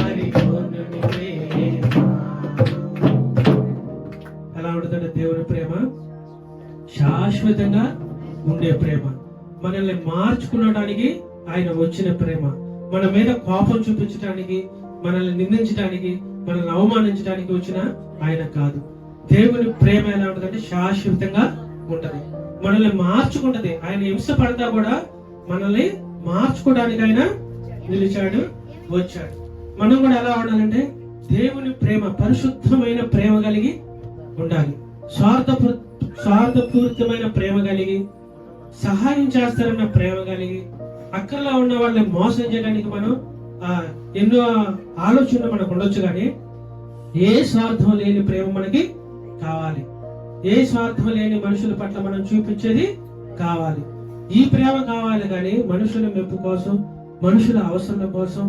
Speaker 1: పరిపూర్ణుని ప్రేమ. ఎలా ఉంటుందంటే దేవుని ప్రేమ శాశ్వతంగా ఉండే ప్రేమ. మనల్ని మార్చుకునడానికి ఆయన వచ్చిన ప్రేమ. మన మీద కోపం చూపించడానికి, మనల్ని నిందించడానికి, మనల్ని అవమానించడానికి వచ్చిన ఆయన కాదు. దేవుని ప్రేమ ఎలా ఉంటుందంటే శాశ్వతంగా ఉంటది, మనల్ని మార్చుకుంటది. ఆయన హింస పడతా కూడా మనల్ని మార్చుకోవడానికి ఆయన నిలిచాడు, వచ్చాడు. మనం కూడా ఎలా ఉండాలంటే దేవుని ప్రేమ పరిశుద్ధమైన ప్రేమ కలిగి ఉండాలి. స్వార్థపూరితమైన ప్రేమ కలిగి, సహాయం చేస్తారన్న ప్రేమ కలిగి, అక్కర్లో ఉన్న వాళ్ళని మోసం చేయడానికి మనం ఎన్నో ఆలోచనలు మనకు ఉండొచ్చు, కానీ ఏ స్వార్థం లేని ప్రేమ మనకి కావాలి. ఏ స్వార్థం లేని మనుషుల పట్ల మనం చూపించేది కావాలి. ఈ ప్రేమ కావాలి, కానీ మనుషుల మెప్పు కోసం, మనుషుల అవసరం కోసం,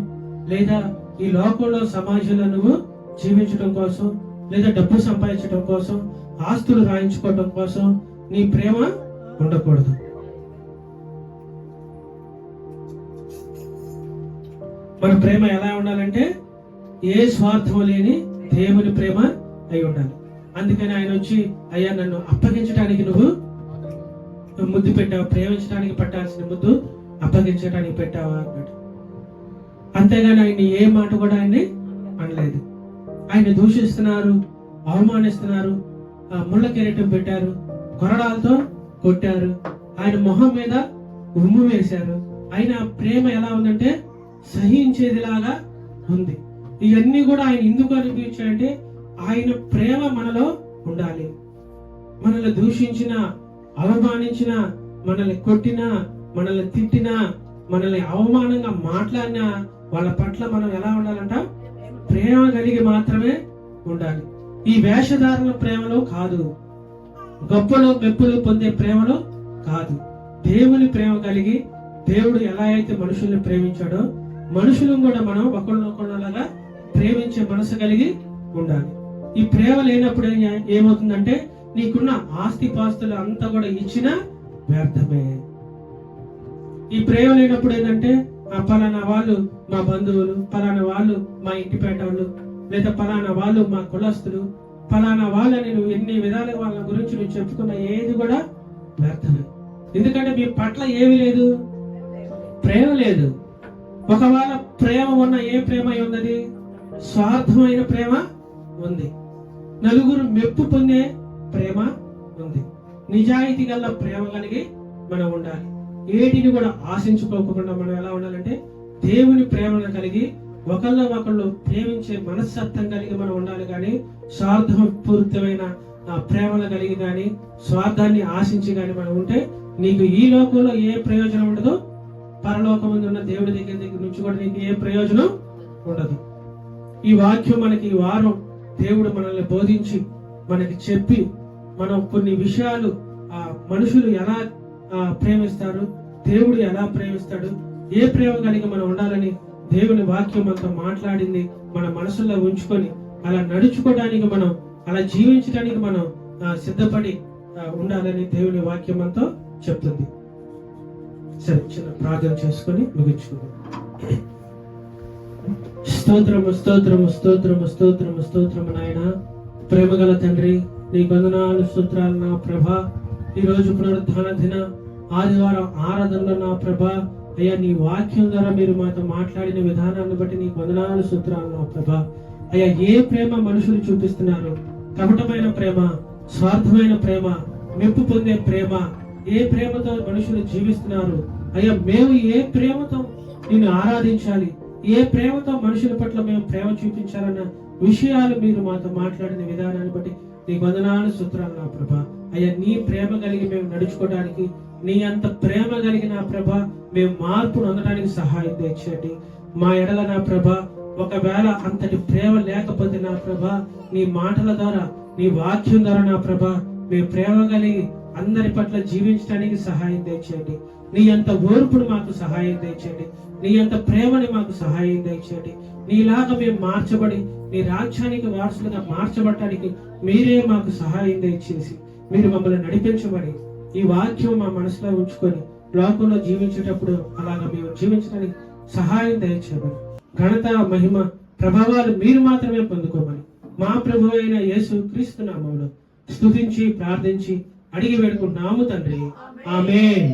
Speaker 1: లేదా ఈ లోకంలో సమాజంలో నువ్వు జీవించడం కోసం, లేదా డబ్బు సంపాదించడం కోసం, ఆస్తులు రాయించుకోవడం కోసం నీ ప్రేమ ఉండకూడదు. మన ప్రేమ ఎలా ఉండాలంటే ఏ స్వార్థం లేని దేవుని ప్రేమ అయి ఉండాలి. అందుకని ఆయన వచ్చి, అయ్యా నన్ను అప్పగించడానికి నువ్వు ముద్దు పెట్టావా, ప్రేమించడానికి పట్టాల్సిన ముద్దు అప్పగించడానికి పెట్టావా అన్నాడు. అంతేగాని ఆయన ఏ మాట కూడా ఆయన్ని అనలేదు. ఆయన దూషిస్తున్నారు, అవమానిస్తున్నారు, ముళ్ళ కిరీటం పెట్టారు, కొరడాలతో కొట్టారు, ఆయన మొహం మీద ఉమ్ము వేశారు. ఆయన ప్రేమ ఎలా ఉందంటే సహించేదిలాగా ఉంది. ఇవన్నీ కూడా ఆయన ఎందుకు అనిపించాడంటే ఆయన ప్రేమ మనలో ఉండాలి. మనల్ని దూషించిన, అవమానించిన, మనల్ని కొట్టినా, మనల్ని తిట్టినా, మనల్ని అవమానంగా మాట్లాడినా వాళ్ళ పట్ల మనం ఎలా ఉండాలంట? ప్రేమ కలిగి మాత్రమే ఉండాలి. ఈ వేషధారణ ప్రేమలో కాదు, గొప్పలు మెప్పులు పొందే ప్రేమలో కాదు. దేవుని ప్రేమ కలిగి, దేవుడు ఎలా అయితే మనుషుల్ని ప్రేమించాడో మనుషులను కూడా మనం ఒకళ్ళొకళ్ళలాగా ప్రేమించే మనసు కలిగి ఉండాలి. ఈ ప్రేమ లేనప్పుడు ఏమవుతుందంటే నీకున్న ఆస్తి పాస్తులు అంతా కూడా ఇచ్చినా వ్యర్థమే. ఈ ప్రేమ లేనప్పుడు ఏంటంటే ఆ పలానా వాళ్ళు మా బంధువులు, పలానా వాళ్ళు మా ఇంటిపేట వాళ్ళు, లేదా పలానా వాళ్ళు మా కులస్తులు, పలానా వాళ్ళని నువ్వు ఎన్ని విధాలుగా వాళ్ళ గురించి నువ్వు చెప్పుకున్న ఏది కూడా వ్యర్థమే. ఎందుకంటే మీ పట్ల ఏమి లేదు, ప్రేమ లేదు. ఒకవేళ ప్రేమ ఉన్న ఏ ప్రేమ ఉన్నది? స్వార్థమైన ప్రేమ ఉంది. నలుగురు మెప్పు పొందే ప్రేమ ఉంది. నిజాయితీ గల ప్రేమ కలిగి మనం ఉండాలి. ఏటిని కూడా ఆశించుకోకుండా మనం ఎలా ఉండాలంటే దేవుని ప్రేమను కలిగి ఒకళ్ళు ప్రేమించే మనస్తత్వం కలిగి మనం ఉండాలి. కానీ స్వార్థపూరితమైన ప్రేమను కలిగి కానీ స్వార్థాన్ని ఆశించి కానీ మనం ఉంటే నీకు ఈ లోకంలో ఏ ప్రయోజనం ఉండదు, పరలోకం ఉన్న దేవుడి దగ్గర నుంచి కూడా నీకు ఏ ప్రయోజనం ఉండదు. ఈ వాక్యం మనకి ఈ వారం దేవుడు మనల్ని బోధించి మనకి చెప్పి మనం కొన్ని విషయాలు మనుషులు ఎలా ప్రేమిస్తారు, దేవుడు ఎలా ప్రేమిస్తాడు, ఏ ప్రేమ కలిగి మనం ఉండాలని దేవుని వాక్యం అంతా మాట్లాడింది మన మనసులో ఉంచుకొని అలా నడుచుకోవడానికి మనం, అలా జీవించడానికి మనం సిద్ధపడి ఉండాలని దేవుని వాక్యం అంతా చెప్తుంది. సరే, చిన్న ప్రార్థన చేసుకొని ముగించుకుందాం. స్తోత్రము స్తోత్రము స్తోత్రము స్తోత్రము స్తోత్రము నాయన, ప్రేమగల తండ్రి, నీ వందనాలు స్తోత్రాలు నా ప్రభా. ఈ రోజు పునరుద్ధాన దిన ఆదివారం ఆరాధనలో నా ప్రభా, అయ్యా నీ వాక్యం ద్వారా మీరు మాతో మాట్లాడిన విధానాన్ని బట్టి నీ వందనాలు స్తోత్రాలు నా ప్రభా. అయ్యా ఏ ప్రేమ మనుషులు చూపిస్తున్నారు? కపటమైన ప్రేమ, స్వార్థమైన ప్రేమ, మెప్పు పొందే ప్రేమ, ఏ ప్రేమతో మనుషులు జీవిస్తున్నారు? అయ్యా మేము ఏ ప్రేమతో నిన్ను ఆరాధించాలి, ఏ ప్రేమతో మనుషుల పట్ల మేము ప్రేమ చూపించాలన్న విషయాలు మీరు మాతో మాట్లాడిన విధానాన్ని బట్టి నీ వందనాలు స్తోత్రాలు నా ప్రభా. అయ్యా నీ ప్రేమ కలిగి మేము నడుచుకోవడానికి, నీ అంత ప్రేమ కలిగి నా ప్రభా మేము మార్పు పొందడానికి సహాయం తెచ్చండి. మా ఎడల నా ప్రభా ఒకవేళ అంతటి ప్రేమ లేకపోతే నా ప్రభా నీ మాటల ద్వారా, నీ వాక్యం ద్వారా నా ప్రభా మేము ప్రేమ కలిగి అందరి పట్ల జీవించడానికి సహాయం తెచ్చండి. నీ అంత ఓర్పును మాకు సహాయం తెచ్చండి. నీ అంత ప్రేమని మాకు సహాయం తెచ్చండి. నీలాగా మేము మార్చబడి నీ రాజ్యానికి వారసులుగా మార్చబడటానికి మీరే మాకు సహాయం తెచ్చేసి మీరు మమ్మల్ని నడిపించమని ఈ వాక్యం మా మనసులో ఉంచుకొని లోకంలో జీవించేటప్పుడు అలాగా మేము జీవించడానికి సహాయం దయచేయమని, ఘనత మహిమ ప్రభావాలు మీరు మాత్రమే పొందుకోమని మా ప్రభు అయిన యేసు క్రీస్తు నామములో స్తుతించి ప్రార్థించి అడిగి వేడుకుంటున్నాము తండ్రి. ఆమేన్.